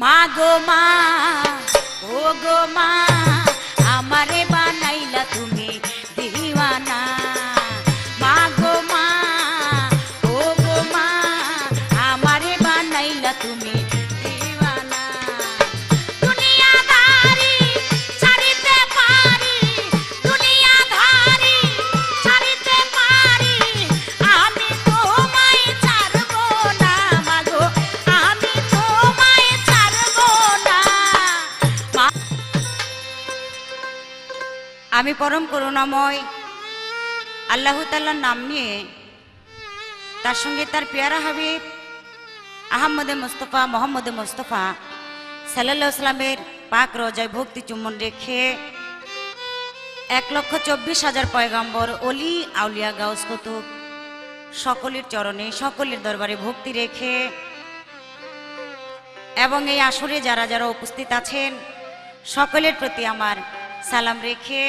মা গো মা, ও গো মা, আমারে বানাইলা তুমি দিওয়ানা। মা গো মা, ও গো মা, আমারে বানাইলা তুমি দিওয়ানা। দুনিয়াদারি ছাড়িতে পারি, দুনিয়াদারি ছাড়িতে পারি, আমি তোমায় ছাড়বো না। মা গো, আমি তোমায় ছাড়বো না। আমি পরম করুণাময় আল্লাহ তাআলার নাম নিয়ে, তার সঙ্গে তার পেয়ারা হাবিব আহমদে মুস্তফা মোহাম্মদে মুস্তফা সাল্লাল্লাহু আলাইহি সাল্লামের পাক রোজায় ভক্তি চুম্বন রেখে 1,24,000 পয়গম্বর অলি আউলিয়া গাউস কুতুব সকলের চরণে সকলের দরবারে ভক্তি রেখে এবং এই আসরে যারা যারা উপস্থিত আছেন সকলের প্রতি আমার সালাম রেখে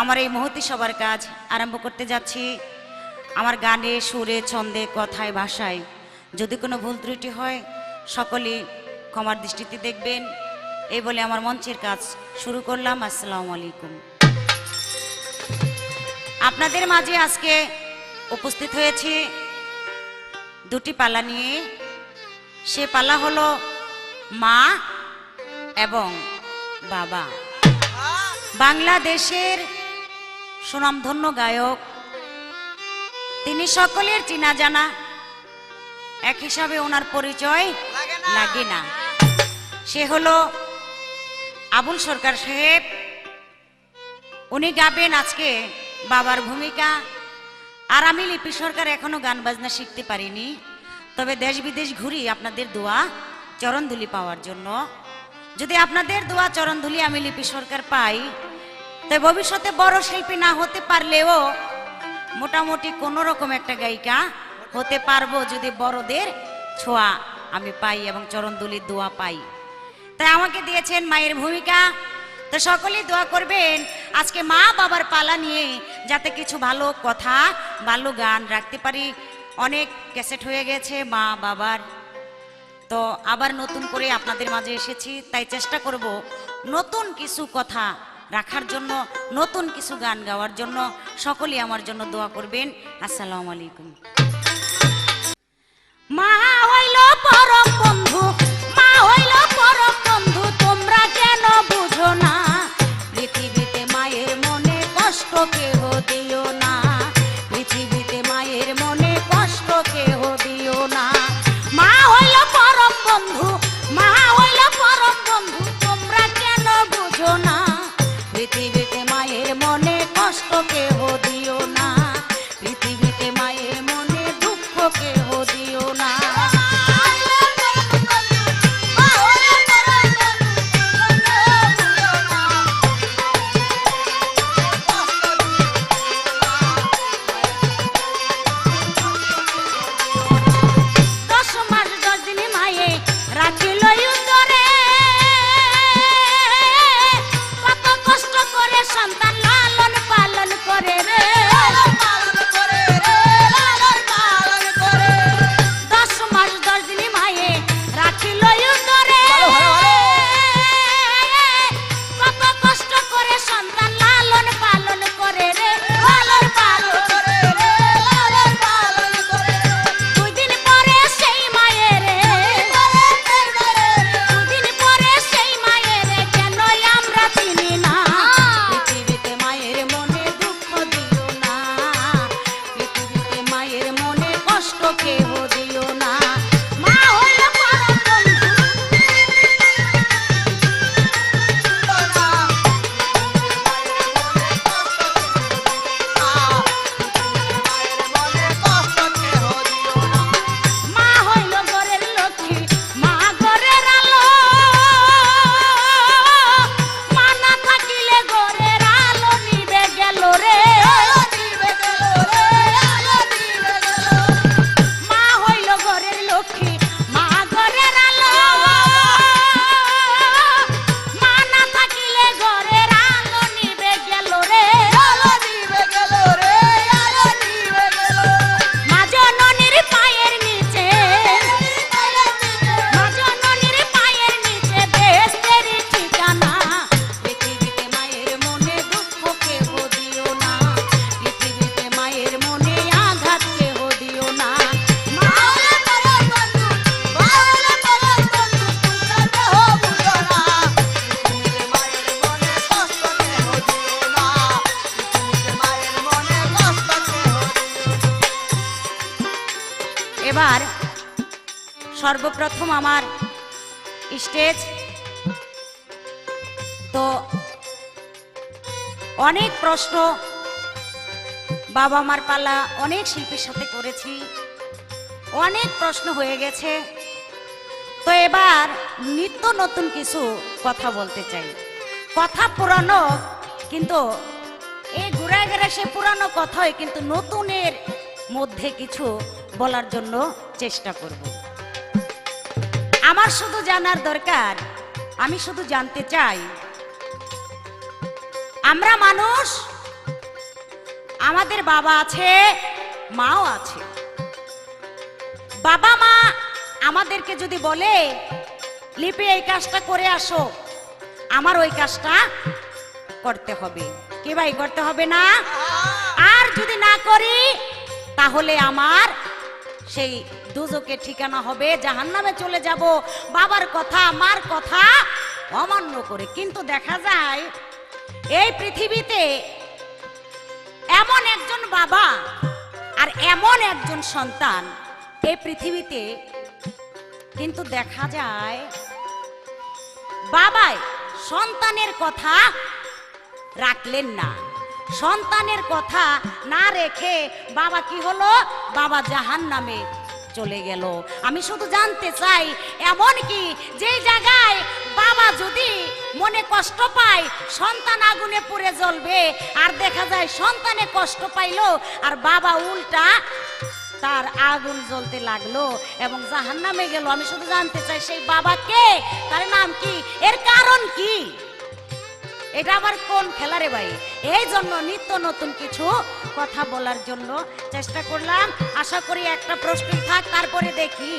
আমার এই মহতি সবার কাজ আরম্ভ করতে যাচ্ছি। আমার গানে সুরে ছন্দে কথায় ভাষায় যদি কোনো ভুল ত্রুটি হয় সকলে ক্ষমার দৃষ্টিতে দেখবেন। এই বলে আমার মঞ্চের কাজ শুরু করলাম। আসসালামু আলাইকুম। আপনাদের মাঝে আজকে উপস্থিত হয়েছি দুটি পালা নিয়ে। সে পালা হলো মা এবং বাবা। বাংলাদেশের সুনামধন্য গায়ক, তিনি সকলের চিনা জানা, এক হিসাবে ওনার পরিচয় লাগে না। সে হলো আবুল সরকার সাহেব। উনি গাবেন আজকে বাবার ভূমিকা। আর আমি লিপি সরকার এখনো গান বাজনা শিখতে পারিনি, তবে দেশ বিদেশ ঘুরি আপনাদের দোয়া চরণধুলি পাওয়ার জন্য। যদি আপনাদের দোয়া চরণধুলি আমি লিপি সরকার পাই, তাই ভবিষ্যতে বড় শিল্পী না হতে পারলেও মোটামুটি কোন রকম একটা গায়িকা হতে পারবো, যদি বড়দের ছোঁয়া আমি পাই এবং চরণধুলির দোয়া পাই। তাই আমাকে দিয়েছেন মায়ের ভূমিকা। তো সকলেই দোয়া করবেন আজকে মা বাবার পালা নিয়ে যাতে কিছু ভালো কথা ভালো গান রাখতে পারি। অনেক ক্যাসেট হয়ে গেছে মা বাবার, তো আবার নতুন করে আপনাদের মাঝে এসেছি। তাই চেষ্টা করব নতুন কিছু কথা রাখার জন্য, নতুন কিছু গান গাওয়ার জন্য। সকলেই আমার জন্য দোয়া করবেন। আসসালামু আলাইকুম। মা হইল পরম বন্ধু, মা হইল পরম বন্ধু, তোমরা কেন বুঝো না? পৃথিবীতে মায়ের মনে কষ্ট কেহ দিও না, পৃথিবীতে মায়ের মনে কষ্ট কেহ দিও না। মা হইল পরম বন্ধু, মা হইল পরম বন্ধু, তোমরা কেন বুঝো না? পৃথিবীতে মায়ের মনে কষ্ট কেহ দিও না, পৃথিবীতে মায়ের মনে সর্বপ্রথম আমার স্টেজ, তো অনেক প্রশ্ন বাবা মার পালা অনেক শিল্পীর সাথে করেছি, অনেক প্রশ্ন হয়ে গেছে। তো এবার নিত্য নতুন কিছু কথা বলতে চাই। কথা পুরানো, কিন্তু এই ঘুরায় গেলে সে পুরানো কথাই, কিন্তু নতুনের মধ্যে কিছু বলার জন্য চেষ্টা করব। আমার শুধু জানার দরকার, আমি শুধু জানতে চাই, আমরা মানুষ, আমাদের বাবা আছে, মাও আছে। বাবা মা আমাদেরকে যদি বলে লিপি এই কাজটা করে আসো, আমার ওই কাজটা করতে হবে, কি ভাই করতে হবে না? আর যদি না করি তাহলে আমার সেই দুজকের ঠিকানা হবে, জাহান্নামে চলে যাব বাবার কথা মার কথা অমান্য করে। কিন্তু দেখা যায় এই পৃথিবীতে এমন একজন বাবা আর এমন একজন সন্তান এই পৃথিবীতে, কিন্তু দেখা যায় বাবাই সন্তানের কথা রাখলেন না, সন্তানের কথা না রেখে বাবা কি হলো, বাবা জাহান্নামে চলে গেল। আমি শুধু জানতে চাই, এমন কি যে জায়গায় বাবা যদি মনে কষ্ট পায় সন্তান আগুনে পুড়ে জ্বলবে, আর দেখা যায় সন্তানে কষ্ট পাইলো আর বাবা উল্টা তার আগুন জ্বলতে লাগলো এবং জাহান্নামে গেল। আমি শুধু জানতে চাই সেই বাবা কে, তার নাম কি, এর কারণ কি? এটা আবার কোন খেলারে ভাই? এই জন্য নিত্য নতুন কিছু কথা বলার জন্য চেষ্টা করলাম। আশা করি একটা প্রশ্ন থাক, তারপরে দেখি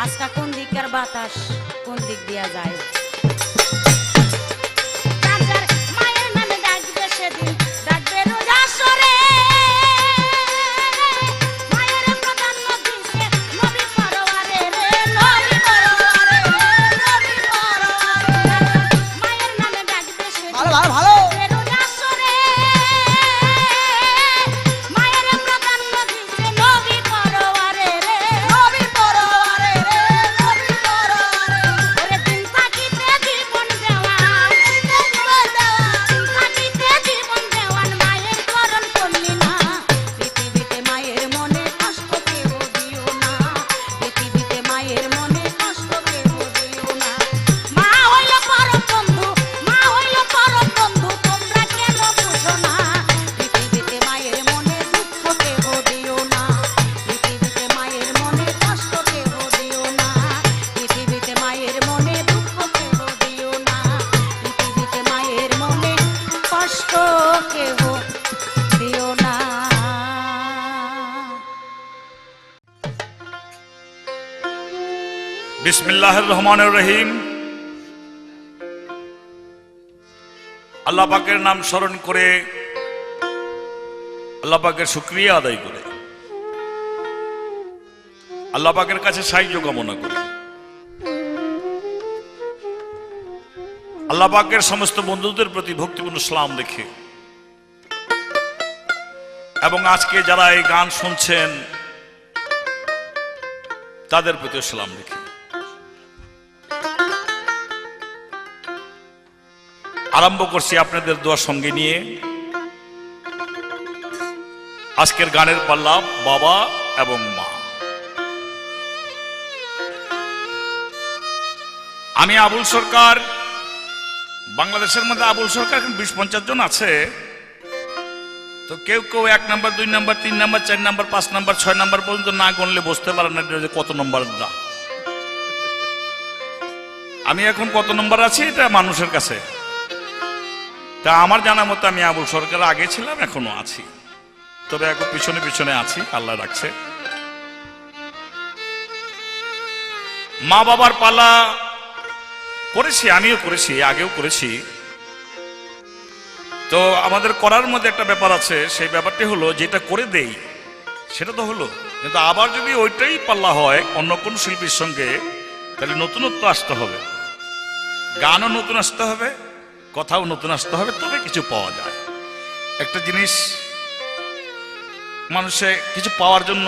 আজকে কোন দিকের বাতাস কোন দিক দিয়া যায়। মায়ের নামে ডাকবে সেদিন, ডাকবে রোজ আসরে। বিসমিল্লাহির রহমানির রহিম। আল্লাহ পাকের নাম স্মরণ করে, আল্লাহ পাকের শুকরিয়া আদায় করে, আল্লাহ পাকের কাছে সাহায্য কামনা করে, আল্লাহ পাকের সমস্ত বন্ধুদের প্রতি ভক্তিপূর্ণ সালাম রেখে, এবং আজকে যারা এই গান শুনছেন তাদের প্রতি সালাম রেখে আরম্ভ করছি আপনাদের দোয়া সঙ্গে নিয়ে আজকের গানের পাল্লা, বাবা এবং মা। আমি আবুল সরকার, বাংলাদেশের মধ্যে আবুল সরকার এখন 20-50 জন আছে। তো কেউ কেউ 1 number 2 number 3 number 4 number 5 number 6 number পর্যন্ত না গণলে বুঝতে পারে না যে কত নম্বর না। আমি এখন কত নম্বর আছি এটা মানুষের কাছে, তা আমার জানা মতো আমি আবুল সরকার আগে ছিলাম, এখনো আছি, তবে এখন পিছনে পিছনে আছি, আল্লাহ রাখছে। মা বাবার পালা করেছি, আমিও করেছি, আগেও করেছি। তো আমাদের করার মধ্যে একটা ব্যাপার আছে, সেই ব্যাপারটি হলো যেটা করে দেই সেটা তো হলো, কিন্তু আবার যদি ওইটাই পাল্লা হয় অন্য কোন শিল্পীর সঙ্গে, তাহলে নতুনত্ব আসতে হবে, গানও নতুন আসতে হবে, কথাও নতুন আসতে হবে, তবে কিছু পাওয়া যায়। একটা জিনিস মানুষে কিছু পাওয়ার জন্য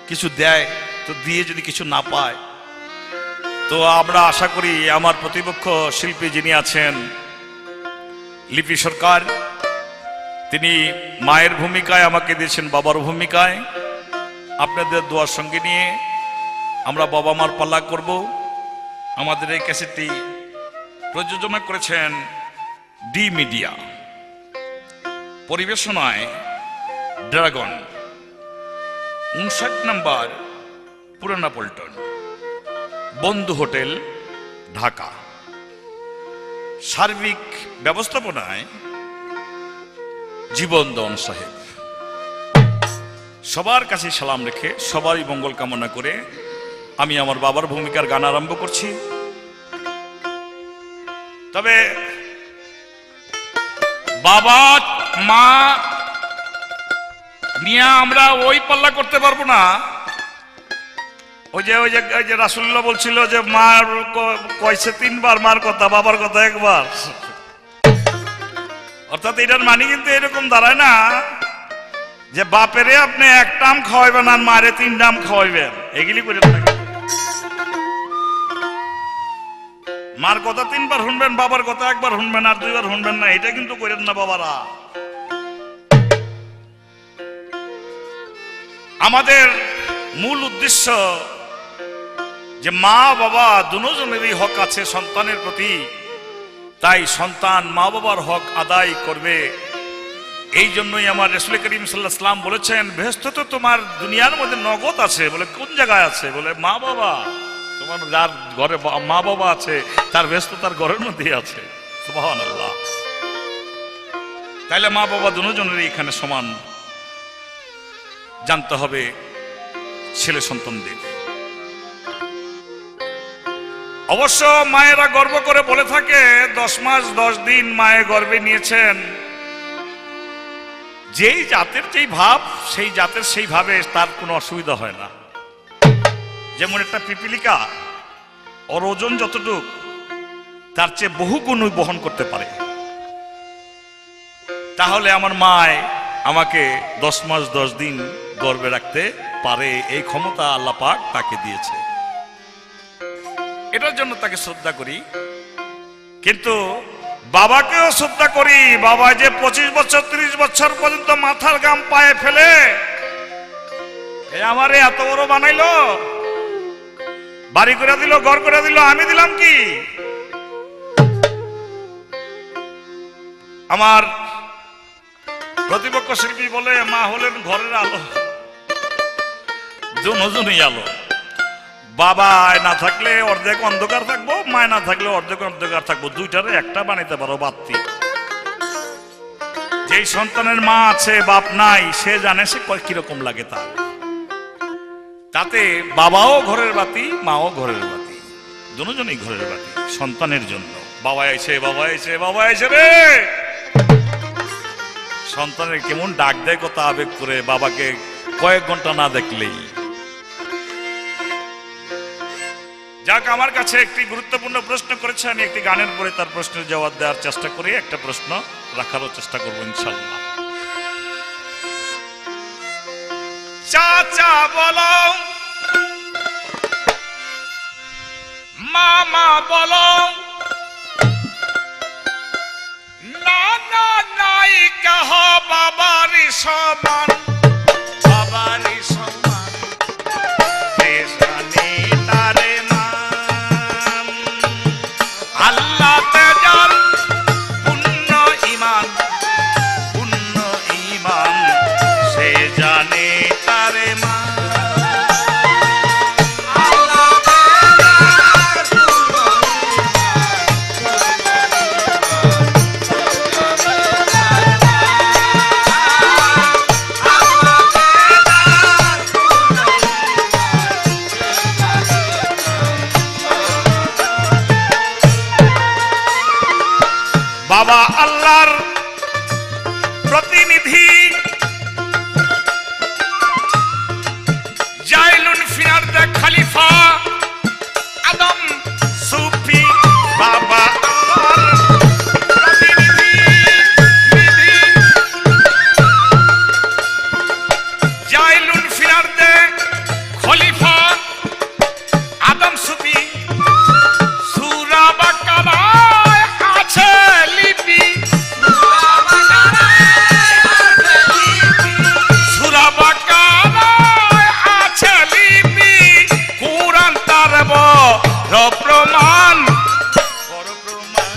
কিছু দেয়, তো দিয়ে যদি কিছু না পায় তো আমরা আশা করি আমার প্রতিপক্ষ শিল্পী যিনি আছেন লিপি সরকার, তিনি মায়ের ভূমিকায় আমাকে দিয়েছেন বাবার ভূমিকায়। আপনাদের দোয়ার সঙ্গে নিয়ে আমরা বাবা মার পাল্লা করব। আমাদের এই ক্যাসেটটি প্রযোজনা করেছেন ডি মিডিয়া, পরিবেশনায় ড্রাগন, 59 নম্বর পুরানা পল্টন, বন্ধু হোটেল, ঢাকা। সার্বিক ব্যবস্থাপনায় জীবনদন সাহেব। সবার কাছে সালাম রেখে সবারই মঙ্গল কামনা করে আমি আমার বাবার ভূমিকার গান আরম্ভ করছি। তবে বাবা মা নিয়ে আমরা ওই পাল্লা করতে পারবো না। ওই যে রাসূলুল্লাহ বলছিল যে মার কইছে 3 বার, মার কথা বাবার কথা 1 বার। অর্থাৎ এটার মানে কিন্তু এরকম দাঁড়ায় না যে বাপেরে আপনি 1 টাম খাওয়াইবেন আর মারে 3 টাম খাওয়াইবেন, এগুলি করে থাকে। মার কথা 3 বার শুনবেন, বাবার কথা 1 বার শুনবেন আর 2 বার শুনবেন না, এটা কিন্তু করেন না বাবারা। আমাদের মূল উদ্দেশ্য যে মা বাবা দুজনেরই হক আছে সন্তানের প্রতি, তাই সন্তান মা বাবার হক আদায় করবে। এই জন্যই আমার রাসূল করিম সাল্লাল্লাহু আলাইহি ওয়াসাল্লাম বলেছেন, বেহেশতে তো তোমার দুনিয়ার মধ্যে নগদ আছে। বলে কোন জায়গায় আছে? বলে মা বাবা। তোমার যার ঘরে মা বাবা আছে তার বেহেশত তার ঘরের মধ্যেই আছে। সুবহানাল্লাহ। তাইলে মা বাবা দুজনেরই এখানে সমান জানতে হবে ছেলে সন্তানদের। অবশ্য মায়েরা গর্ব করে বলে থাকে 10 মাস 10 দিন মায়ে গর্ভে নিয়েছেন। যেই জাতের যেই ভাব, সেই জাতের সেই ভাবে তার কোনো অসুবিধা হয় না। যেমন একটা পিপিলিকা, ওর ওজন যতটুক তার চেয়ে বহু গুণ বহন করতে পারে। তাহলে আমার মায় আমাকে 10 মাস 10 দিন গর্ভে রাখতে পারে, এই ক্ষমতা আল্লাহ পাক তাকে দিয়েছে। এটার জন্য তাকে শ্রদ্ধা করি, কিন্তু বাবাকেও শ্রদ্ধা করি। বাবা যে 25 বছর 30 বছর পর্যন্ত মাথার ঘাম পায়ে ফেলে আমারে এত বড় বানাইলো, বাড়ি করে দিল, ঘর করে দিল, আমি দিলাম কি? আমার প্রতিপক্ষ শিল্পী বলে মা হলেন ঘরের আলো, দুজনই আলো। বাবা না থাকলে অর্ধেক অন্ধকার থাকবো, মায় না থাকলে অর্ধেক অন্ধকার থাকবো, দুইটারে একটা বানাইতে পারো বাতি। যেই সন্তানের মা আছে বাপ নাই, সে জানে সে কিরকম লাগে তার। তাতে বাবাও ঘরের বাতি, মাও ঘরের বাতি, দুজনেই ঘরের বাতি সন্তানের জন্য। বাবা এসে বাবা এসে বাবা এসে রে, সন্তানের কেমন ডাক দেয়, কত আবেগ করে বাবাকে কয়েক ঘন্টা না দেখলেই। যাক, আমার কাছে একটি গুরুত্বপূর্ণ প্রশ্ন করেছে, আমি একটি গানের পরে তার প্রশ্নের জবাব দেওয়ার চেষ্টা করি, একটা প্রশ্ন রাখারও চেষ্টা করবো ইনশাল্লাহ। চাচা বলো, মামা বলো, নানা নাই কাহ বাবারি সমান, বাবারি সমান জানি তারে মান। আল্লাহ তেজাল পুণ্য ইমান, পুণ্য ইমান সে জানে তারে মান। প্রমাণ, বড় প্রমাণ,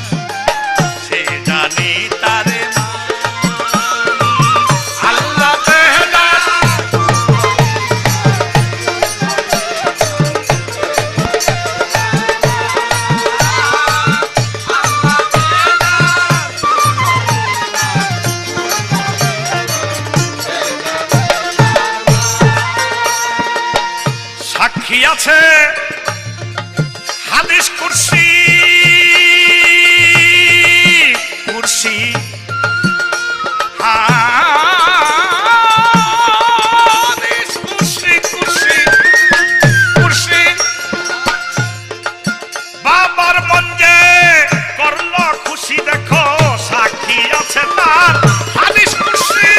সে জানে তারে আল্লাহ বেহদার। সাক্ষী আছে হাদিস কুরসি, কুরসি হাদিস কুরসি, কুরসি, কুরসি বাবার মন যে করলো খুশি, দেখো সাক্ষী আছে তার হাদিস কুরসি।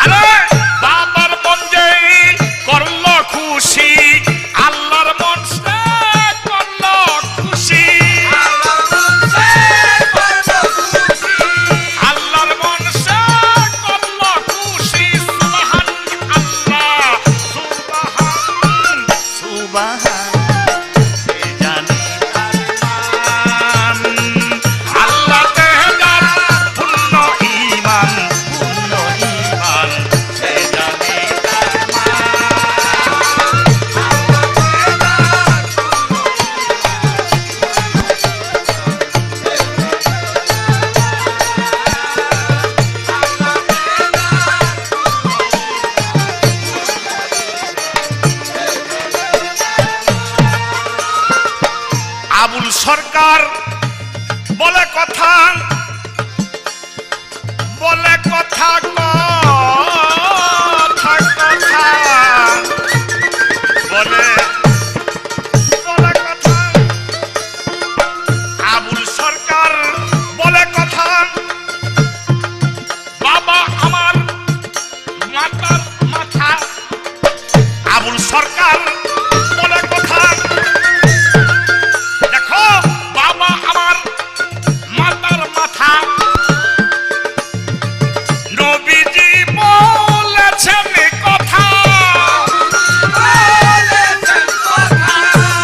আরে বাবার মন যে করলো খুশি, আল্লাহর মন সে করলো খুশি, আল্লাহর মন সে করলো খুশি। সুবহান আল্লাহ, সুবহান, সুবহান, সে জানে তার মান। আল্লাহ তেহদার পূর্ণ ঈমান, পূর্ণ ঈমান, সে জানে তার মান। আবুল সরকার বলে কথা, বলে কথা, কথা, কথা, বলে বলে কথা। আবুল সরকার বলে কথা, বাবা আমার মাতার মাথা। আবুল সরকার বলে কথা, দেখো বাবা আমার মাতার মাথা। নবীজি বলেছেন কথা,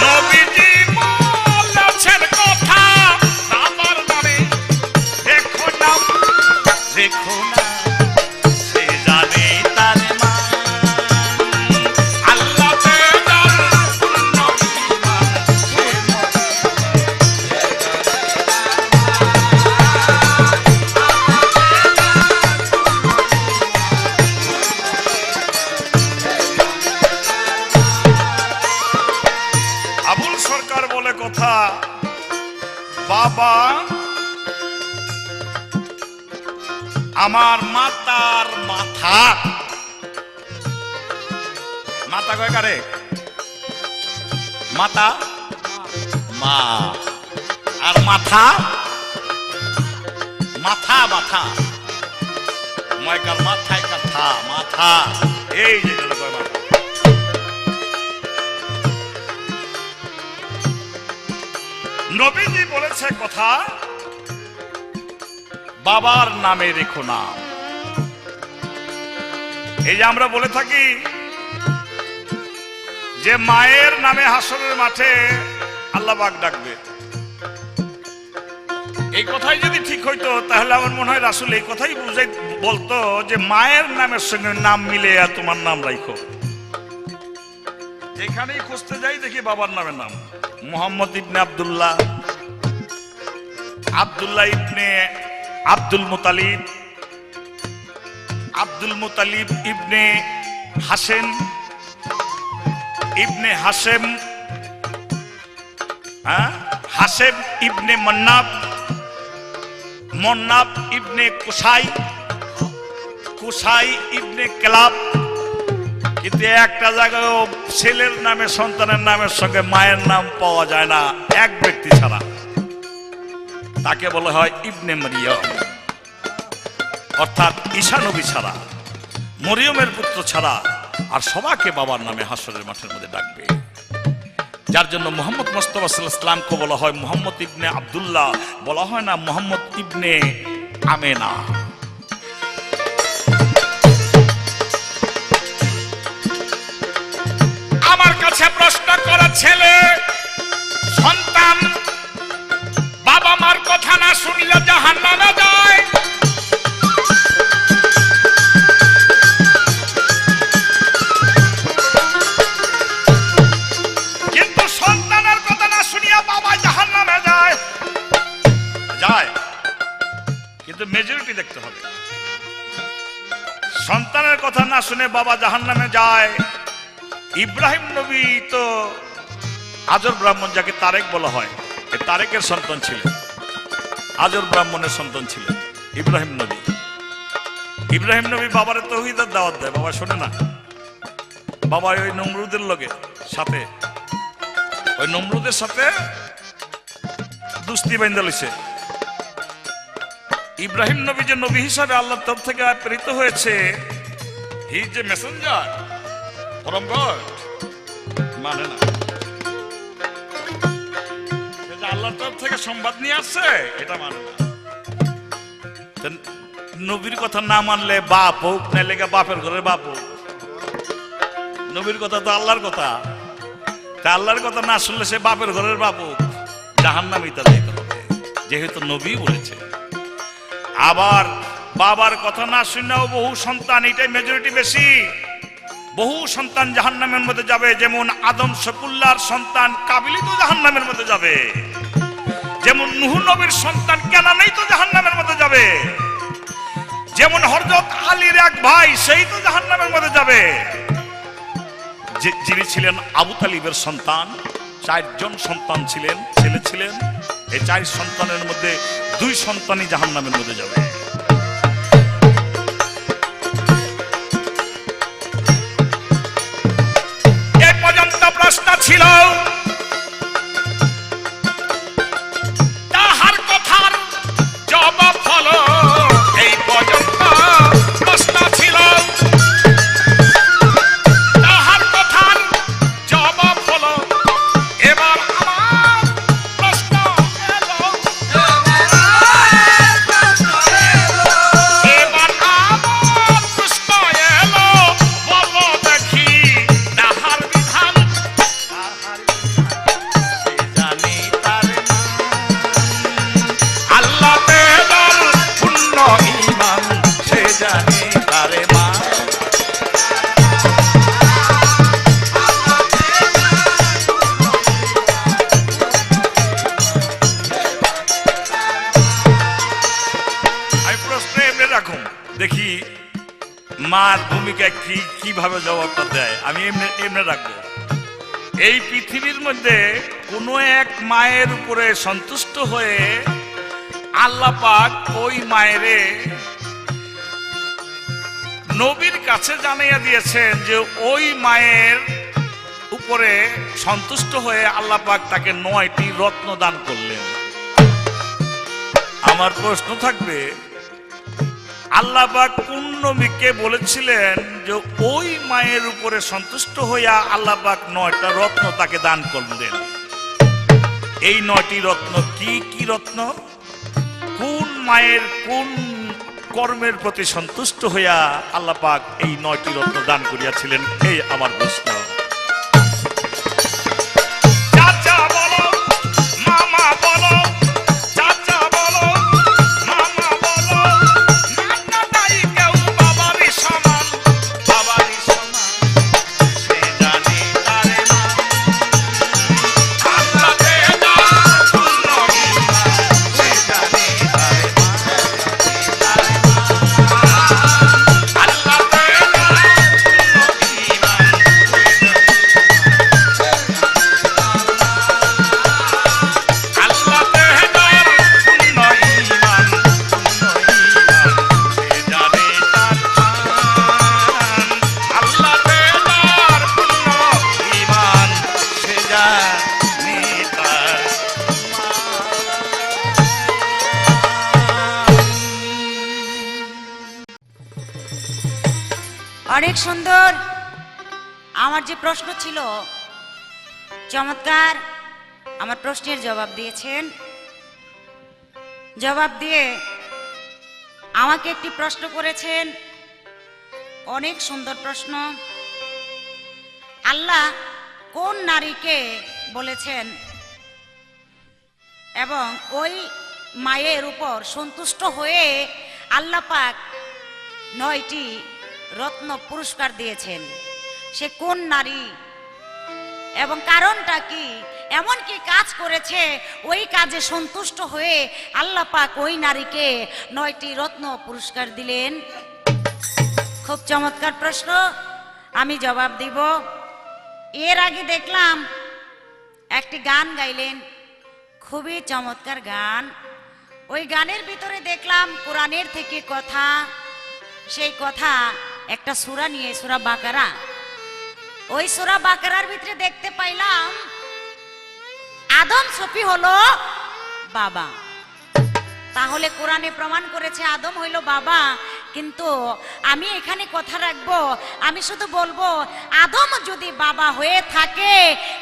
নবীজি বলেছেন কথা, বাবার নামে রেখো না, রেখো না, সে জানে তার মান। আল্লাহ বেদার পূর্ণ ঈমান, আবুল সরকার বলে কথা, বাবা আমার মাতার মাথা। মাতা কয় কারে? মাতা মা, আর মাথা মাথা, মাথা ময়কার মাথায় কথা, মাথা, এই যে কয় মাথা। নবীজি বলেছে কথা, বাবার নামে রেখো না। এই যে আমরা বলে থাকি যে মায়ের নামে হাসরের মাঠে আল্লাহ পাক ডাকবে, এই কথাই যদি ঠিক হইতো তাহলে আমার মনে হয় রাসূল এই কথাই বুঝাই বলতো যে মায়ের নামের সঙ্গে নাম মিলে তোমার নাম রাখো। যেখানেই খুঁজতে যাই দেখি বাবার নামের নাম, মুহাম্মদ ইবনে আব্দুল্লাহ, আব্দুল্লাহ ইবনে আব্দুল মুতালিব, আব্দুল মুতালিব ইবনে হাসেম, ইবনে হাসেম, হাসেম ইবনে মন্নাব, মন্নাব ইবনে কুসাই, কুসাই ইবনে কেলাব। কিন্তু একটা জায়গায় ছেলের নামে সন্তানের নামের সঙ্গে মায়ের নাম পাওয়া যায় না, এক ব্যক্তি ছাড়া, তাকে বলা হয় ইবনে মরিয়ম, অর্থাৎ ঈসা নবী ছাড়া, মরিয়মের পুত্র ছাড়া আর সবাইকে বাবার নামে হাসরের মাঠের মধ্যে ডাকবে। যার জন্য মুহাম্মদ মুস্তাফা সাল্লাল্লাহু আলাইহি ওয়াসাল্লামকে বলা হয় মুহাম্মদ ইবনে আব্দুল্লাহ, বলা হয় না মুহাম্মদ ইবনে আমেনা। আমার কাছে প্রশ্ন করা ছেলে সন্তান বাবা মার কথা না শুনলে জাহান্নামে যায়। কিন্তু সন্তানের কথা না শুনিয়া বাবা জাহান্নামে যায় যায় কিন্তু মেজরিটি দেখতে হবে। সন্তানের কথা না শুনে বাবা জাহান্নামে যায়। ইব্রাহিম নবী তো আজর ব্রাহ্মণ, যাকে তারেক বলা হয়, এই তারেকের সন্তান ছিলেন, আজর ব্রাহ্মণের সন্তান ছিলেন ইব্রাহিম নবী। ইব্রাহিম নবী বাবার তৌহিদের দাওয়াত দেয়, বাবা শোনে না। বাবা ওই নমরুদের লগে সাথে ওই নমরুদের সাথে দুস্তি বাইন্দা লইছে। ইব্রাহিম নবী যে নবী হিসাবে আল্লাহর তরফ থেকে প্রেরিত হয়েছে, হি যে মেসেঞ্জার ফ্রম গড, মানে না। আল্লাহর তরফ থেকে সংবাদ নিয়ে আসছে, এটা মানে না। নবীর কথা না মানলে বাপ হোক, না লেগে বাপের ঘরের বাপ হোক। নবীর কথা তো আল্লাহর কথা, তা আল্লাহর কথা না শুনলে সে বাপের ঘরের বাপ হোক, জাহান্নামে তার যেতে হবে, যেহেতু নবী বলেছে। আবার বাবার কথা না শুনেও বহু সন্তান, এটাই মেজরিটি বেশি, বহু সন্তান জাহান্নামের মধ্যে যাবে। যেমন আদম শকুল্লার সন্তান কাবিলই তো জাহান্নামের মধ্যে যাবে, যেমন নূহ নবীর সন্তান কেনানেই তো জাহান্নামের মধ্যে যাবে, যেমন হযরত আলীর এক ভাই সেই তো জাহান্নামের মধ্যে যাবে। যিনি ছিলেন আবু তালিবের সন্তান, 4 জন সন্তান ছিলেন, ছেলে ছিলেন। এই 4 সন্তানের মধ্যে 2 সন্তানই জাহান্নামের মধ্যে যাবে। এই পর্যন্ত প্রশ্ন ছিল, তাহার কথার জবাব হলো। এই পর্যন্ত প্রশ্ন ছিল, তাহার কথার জবাব হলো। এবার আমার প্রশ্ন এলো, এবার আমার প্রশ্ন এলো, বলো দেখি তাহার বিধান, তাহার সে জানি তার আল্লাহ তেদার পূর্ণ ঈমান, সে জানি তারে মা। আমি প্রশ্ন এমনি রাখুন, দেখি মার ভূমিকা কিভাবে জবাবটা দেয়। আমি এমনি রাখবো। এই পৃথিবীর মধ্যে কোনো এক মায়ের উপরে সন্তুষ্ট হয়ে আল্লাহ পাক ওই মায়েরে নবীর কাছে জানিয়ে দিয়েছেন যে ওই মায়ের উপরে সন্তুষ্ট হয়ে আল্লাহ পাক তাকে 9টি রত্ন দান করলেন। আমার প্রশ্ন থাকবে, আল্লাহ পাক কোন নবীকে বলেছিলেন যে ওই মায়ের উপরে সন্তুষ্ট হইয়া আল্লাহ পাক 9টা রত্ন তাকে দান করলেন? এই 9টি রত্ন কি কি রত্ন? কোন মায়ের কোন কর্মের প্রতি সন্তুষ্ট হইয়া আল্লাহ পাক এই 9টি রত্ন দান করিয়াছিলেন? এই আমার প্রশ্ন। চাচা বলো, মামা বলো, চাচা বলো, মামা বলো, নানা নাই কেউ বাবারই সমান, বাবারই সমান, সে জানি তারে মা। আল্লাহ তেদার পূর্ণ ঈমান, সে জানি তারে মা, আল্লাহ তেদার পূর্ণ ঈমান, আল্লাহ তেদার পূর্ণ ঈমান, সে জানে তার মান। আল্লাহ তেদার পূর্ণ ঈমান, সে জানে তার অনেক সুন্দর। আমার যে প্রশ্ন ছিল, চমৎকার আমার প্রশ্নের জবাব দিয়েছেন। জবাব দিয়ে আমাকে একটি প্রশ্ন করেছেন, অনেক সুন্দর প্রশ্ন। আল্লাহ কোন নারীকে বলেছেন এবং ওই মায়ের উপর সন্তুষ্ট হয়ে আল্লাহ পাক 9টি রত্ন পুরস্কার দিয়েছেন। সে কোন নারী এবং কারণটা কি, এমন কি কাজ করেছে ওই কাজে সন্তুষ্ট হয়ে আল্লাহ পাক ওই নারীকে 9টি রত্ন পুরস্কার দিলেন? খুব চমৎকার প্রশ্ন, আমি জবাব দিব। এর আগে দেখলাম একটি গান গাইলেন, খুবই চমৎকার গান। ওই গানের ভিতরে দেখলাম কোরআনের থেকে কথা, সেই কথা একটা সূরা নিয়ে, সূরা বাকারা। ওই সূরা বাকারার ভিতরে দেখতে পাইলাম আদম শফি হলো বাবা। তাহলে কোরআনে প্রমাণ করেছে আদম হইল বাবা, কিন্তু আমি এখানে কথা রাখবো, আমি শুধু বলবো আদম যদি বাবা হয়ে থাকে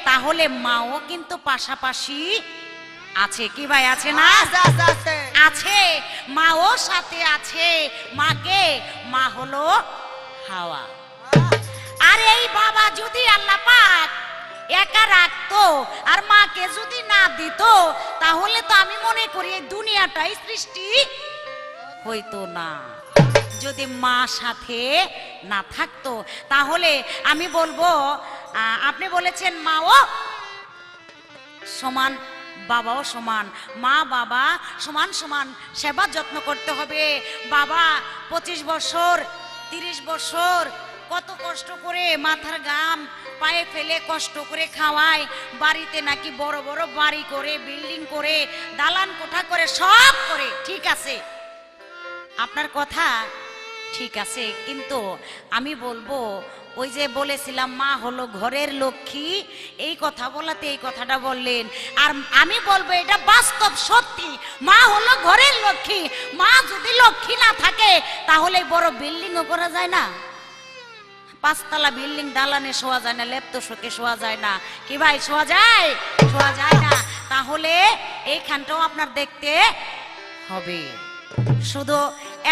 তাহলে মাও কিন্তু পাশাপাশি আছে। কি ভাই আছে না? আছে, মাও সাথে আছে। মাকে, মা হলো হাওয়া। আর এই বাবা যদি আল্লাহ পাক একা রাখতো আর মাকে যদি না দিত তাহলে তো আমি মনে করি এই দুনিয়াটাই সৃষ্টি হইতো না। যদি মা সাথে না থাকতো তাহলে আমি বলবো, আপনি বলেছেন মাও সমান বাবাও সমান, মা বাবা সমান সমান সেবা যত্ন করতে হবে। বাবা 25 বছর 30 বছর কত কষ্ট করে মাথার ঘাম পায়ে ফেলে কষ্ট করে খাওয়ায়, বাড়িতে নাকি বড় বড় বাড়ি করে, বিল্ডিং করে, দালান কোঠা করে, সব করে। ঠিক আছে, আপনার কথা ঠিক আছে, কিন্তু আমি বলবো ওই যে বলেছিলাম মা হলো ঘরের লক্ষ্মী, এই কথা বলাতে এই কথাটা বললেন। আর আমি বলবো এটা বাস্তব সত্যি, মা হলো ঘরের লক্ষ্মী। মা যদি লক্ষ্মী না থাকে তাহলে বড় বিল্ডিংও করা যায় না, 5 তলা বিল্ডিং দালানে শোয়া যায় না, লেপ্ত শোকে শোয়া যায় না। কি ভাই শোয়া যায়? শোয়া যায় না। তাহলে এইখানটাও আপনার দেখতে হবে। শুধু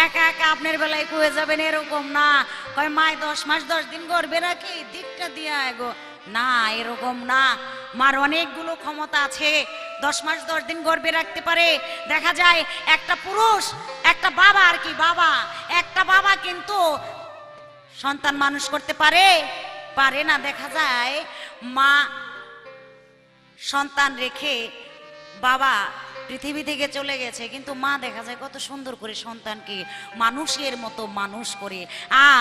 একা একা আপনার বেলায় কয়ে যাবেন এরকম না, কয় মায় 10 মাস 10 দিন গর্বে রাখি দিকটা দিয়া এগো, না এরকম না। মার অনেকগুলো ক্ষমতা আছে, 10 মাস 10 দিন গর্বে রাখতে পারে। দেখা যায় একটা পুরুষ, একটা বাবা, আর কি বাবা, একটা বাবা কিন্তু সন্তান মানুষ করতে পারে পারে না। দেখা যায় মা সন্তান রেখে বাবা পৃথিবী থেকে চলে গেছে, কিন্তু মা দেখা যায় কত সুন্দর করে সন্তানকে মানুষের মতো মানুষ করে।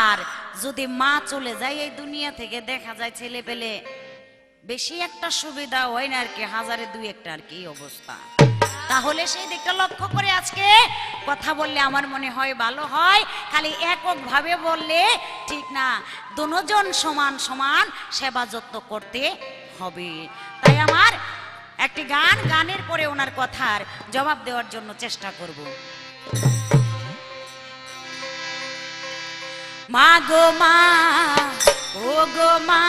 আর যদি মা চলে যায় এই দুনিয়া থেকে, দেখা যায় ছেলে পেলে বেশি একটা সুবিধা হয় না আর কি, 1000-এ 2-1টা আর কি অবস্থা। তাহলে সেই দিকটা লক্ষ্য করে আজকে কথা বললে আমার মনে হয় ভালো হয়। খালি একক ভাবে বললে ঠিক না, দুজন সমান সমান সেবা যত্ন করতে হবে। তাই আমার একটি গান, গানের পরে ওনার কথার জবাব দেওয়ার জন্য চেষ্টা করব। মা গো মা, ও গো মা,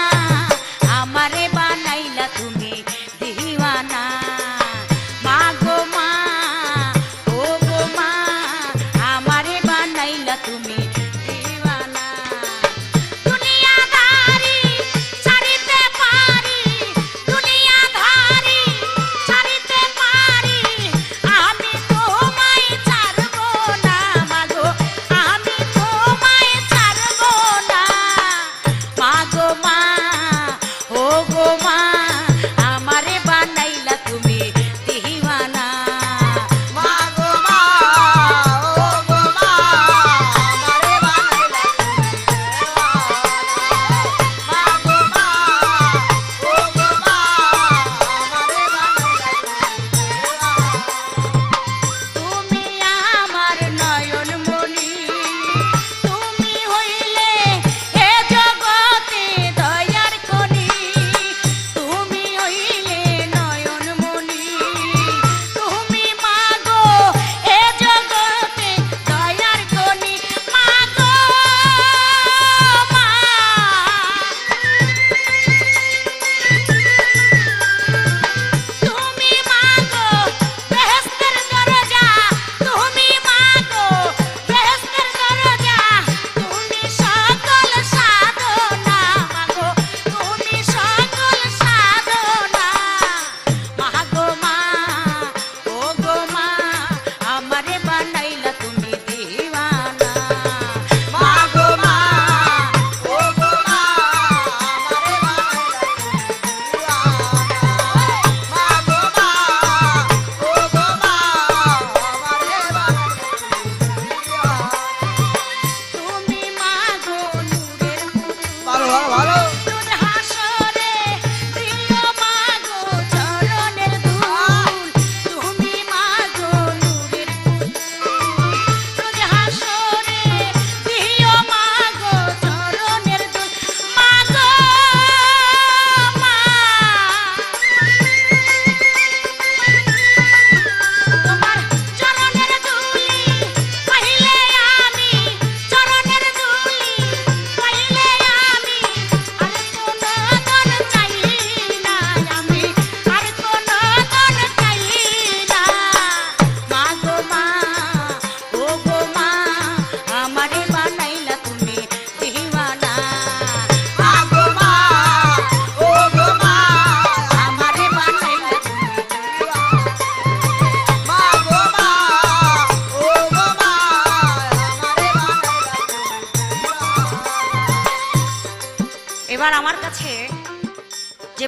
আমারে বানাইলা তুমি দিওয়ানা। মা গো মা, ও গো মা, আমারে বানাইলা তুমি দিওয়ানা। দুনিয়াদারি ছাড়িতে পারি, দুনিয়াদারি ছাড়িতে পারি, আমি তোমায় ছাড়বো না। মা গো, আমি তোমায় ছাড়বো না। মা গো মা,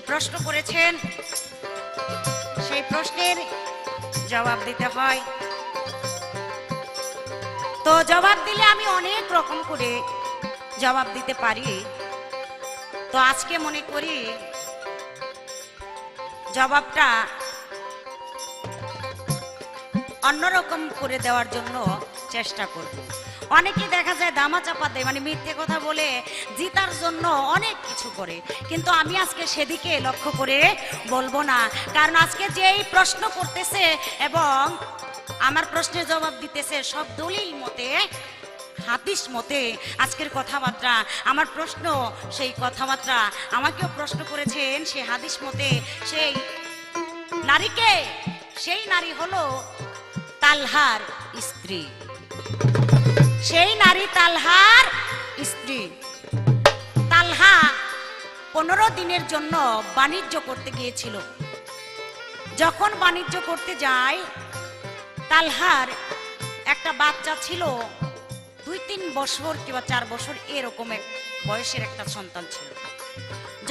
প্রশ্ন করেছেন সেই প্রশ্নের জবাব দিতে হয়। তো জবাব দিলে আমি অনেক রকম করে জবাব দিতে পারি। তো আজকে মনে করি জবাবটা অন্যরকম করে দেওয়ার জন্য চেষ্টা করব। অনেকে দেখা যায় দামা চাপা দেয়, মানে মিথ্যে কথা বলে জিতার জন্য অনেক কিছু করে, কিন্তু আমি আজকে সেদিকে লক্ষ্য করে বলবো না। কারণ আজকে যেই প্রশ্ন করতেছে এবং আমার প্রশ্নের জবাব দিতেছে সব দলিল মতে, হাদিস মতে আজকের কথাবার্তা। আমার প্রশ্ন সেই কথাবার্তা, আমাকেও প্রশ্ন করেছেন সেই হাদিস মতে সেই নারীকে, সেই নারী হলো তালহার স্ত্রী। সেই নারী তালহার স্ত্রী। তালহা 15 দিনের জন্য বাণিজ্য করতে গিয়েছিল। যখন বাণিজ্য করতে যায়, তালহার একটা বাচ্চা ছিল, 2-3 বছর কিংবা 4 বছর এরকম এক বয়সের একটা সন্তান ছিল।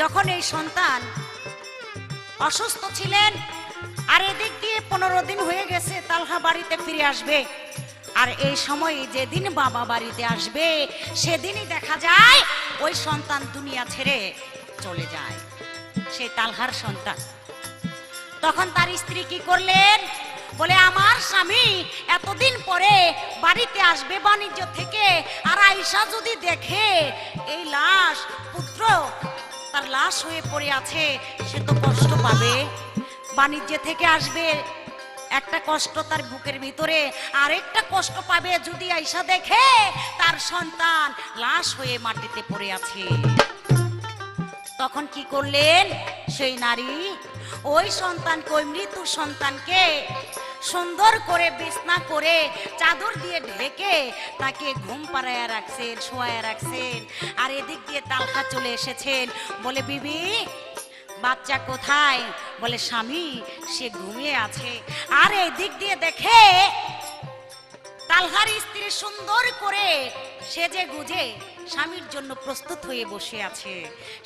যখন এই সন্তান অসুস্থ ছিলেন, আর এদিক দিয়ে 15 দিন হয়ে গেছে, তালহা বাড়িতে ফিরে আসবে। আর এই সময় যেদিন বাবা বাড়িতে আসবে সেদিনই দেখা যায় ওই সন্তান দুনিয়া ছেড়ে চলে যায়, সেই তালহার সন্তান। তখন তার স্ত্রী কি করলেন, বলে আমার স্বামী এতদিন পরে বাড়িতে আসবে বাণিজ্য থেকে, আর আয়েশা যদি দেখে এই লাশ, পুত্র তার লাশ হয়ে পড়ে আছে, সে তো কষ্ট পাবে। বাণিজ্য থেকে আসবে, একটা কষ্ট তার বুকের ভিতরে, আরেকটা কষ্ট পাবে যদি আয়েশা দেখে তার সন্তান লাশ হয়ে মাটিতে পড়ে আছে। তখন কি করলেন সেই নারী, ওই সন্তানকে, ওই মৃত্যু সন্তানকে সুন্দর করে বিছনা করে চাদর দিয়ে ঢেকে তাকে ঘুম পাড়াইয়া রাখছেন, শোয়াইয়া রাখছেন। আর এদিক দিয়ে তালহা চলে এসেছেন, বলে বিবি বাচ্চা কোথায়? বলে স্বামী সে ঘুমিয়ে আছে। আর এই দিক দিয়ে দেখে তালহার স্ত্রী সুন্দর করে সেজে গুজে স্বামীর জন্য প্রস্তুত হয়ে বসে আছে।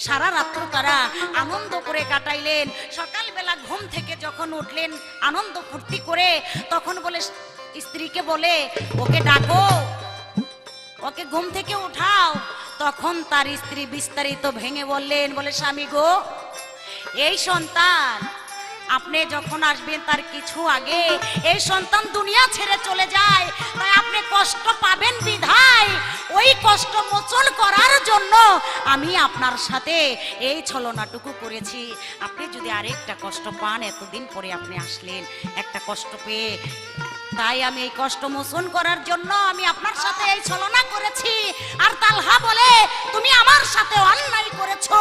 সারা রাত্র তারা আনন্দ করে কাটাইলেন। সকালবেলা ঘুম থেকে যখন উঠলেন আনন্দ ফুর্তি করে, তখন বলে স্ত্রীকে বলে ওকে ডাকো, ওকে ঘুম থেকে উঠাও। তখন তার স্ত্রী বিস্তারিত ভেঙে বললেন, বলে স্বামী গো, এই সন্তান আপনি যখন আসবেন তার কিছু আগে এই সন্তান দুনিয়া ছেড়ে চলে যায়, তাই আপনি কষ্ট পাবেন বিধায় ওই কষ্ট মোচন করার জন্য আমি আপনার সাথে এই ছলনাটুকু করেছি। আপনি যদি আরেকটা কষ্ট পান, এতদিন পরে আপনি আসলেন একটা কষ্ট পেয়ে, তাই আমি এই কষ্ট মোচন করার জন্য আমি আপনার সাথে এই ছলনা করেছি। আর তালহা বলে তুমি আমার সাথে অন্যায় করেছো,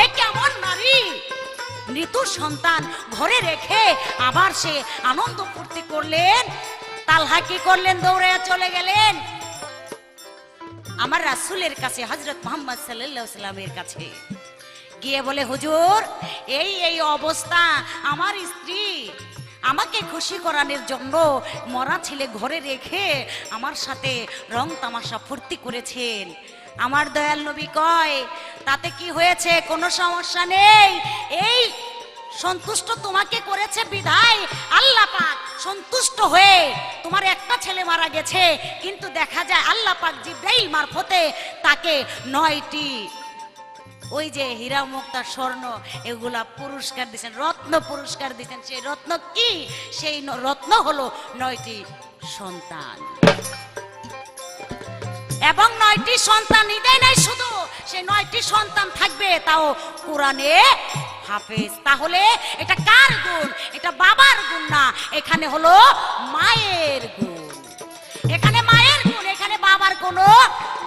এ কেমন নারী? মৃত্যু সন্তান ঘরে রেখে আবার সে আনন্দ ফুর্তি করলেন। তালহা কি করলেন, দৌড়ে চলে গেলেন আমার রাসূলের কাছে, হযরত মুহাম্মদ সাল্লাল্লাহু আলাইহি ওয়াসাল্লামের কাছে গিয়ে বলে হুজুর এই এই অবস্থা, আমার স্ত্রী আমাকে খুশি করানোর জন্য মরা ছেলে ঘরে রেখে আমার সাথে রং তামাশা ফুর্তি করেছেন। আমার দয়াল নবী কয় তাতে কি হয়েছে, কোনো সমস্যা নেই, এই সন্তুষ্ট তোমাকে করেছে বিধায় আল্লাহ পাক সন্তুষ্ট হয়ে, তোমার একটা ছেলে মারা গেছে কিন্তু দেখা যায় আল্লাহ পাক জিবরাইল মারফতে তাকে 9টি ওই যে হীরা মুক্তা স্বর্ণ এগুলা পুরস্কার দিয়েছেন, রত্ন পুরস্কার দিয়েছেন। সেই রত্ন কি? সেই রত্ন হলো 9টি সন্তান। এবং 9টি সন্তান দেয় নাই, শুধু সেই 9টি সন্তান থাকবে তাও কোরআনে হাফেজ। তাহলে এটা কার গুণ? এটা বাবার গুণ না, এখানে হলো মায়ের গুণ। এখানে মায়ের গুণ, এখানে বাবার কোনো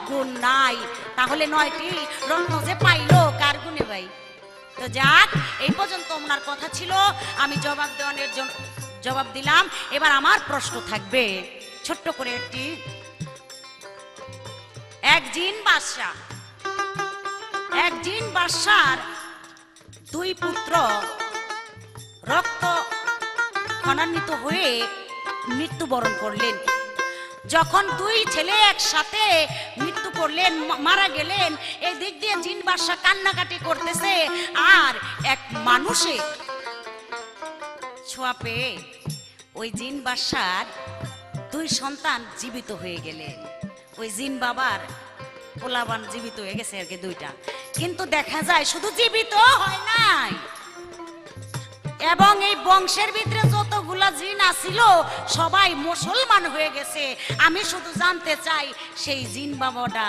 গুণ নাই। তাহলে 9টি রত্ন যে পাইলো কার গুণে ভাই? তো যাক, এই পর্যন্ত ওনার কথা ছিল, আমি জবাব দেওয়ার জন্য জবাব দিলাম। এবার আমার প্রশ্ন থাকবে ছোট্ট করে একটি। এক জিন বাদশার 2 পুত্র রক্ত খননিত হয়ে মৃত্যুবরণ করলেন। যখন 2 ছেলে একসাথে মৃত্যু করলেন, মারা গেলেন, এই দিক দিয়ে জিন বাদশা কান্নাকাটি করতেছে, আর এক মানুষে ছোঁয়া পেয়ে ওই জিন বাদশার 2 সন্তান জীবিত হয়ে গেলেন। ওই জিন বাবার পোলাবান জীবিত হয়ে গেছে আর কি 2টা, কিন্তু দেখা যায় শুধু জীবিত হয় নাই, এবং এই বংশের ভিতরে যতগুলা জিন আছিল সবাই মুসলমান হয়ে গেছে। আমি শুধু জানতে চাই সেই জিন বাবাটা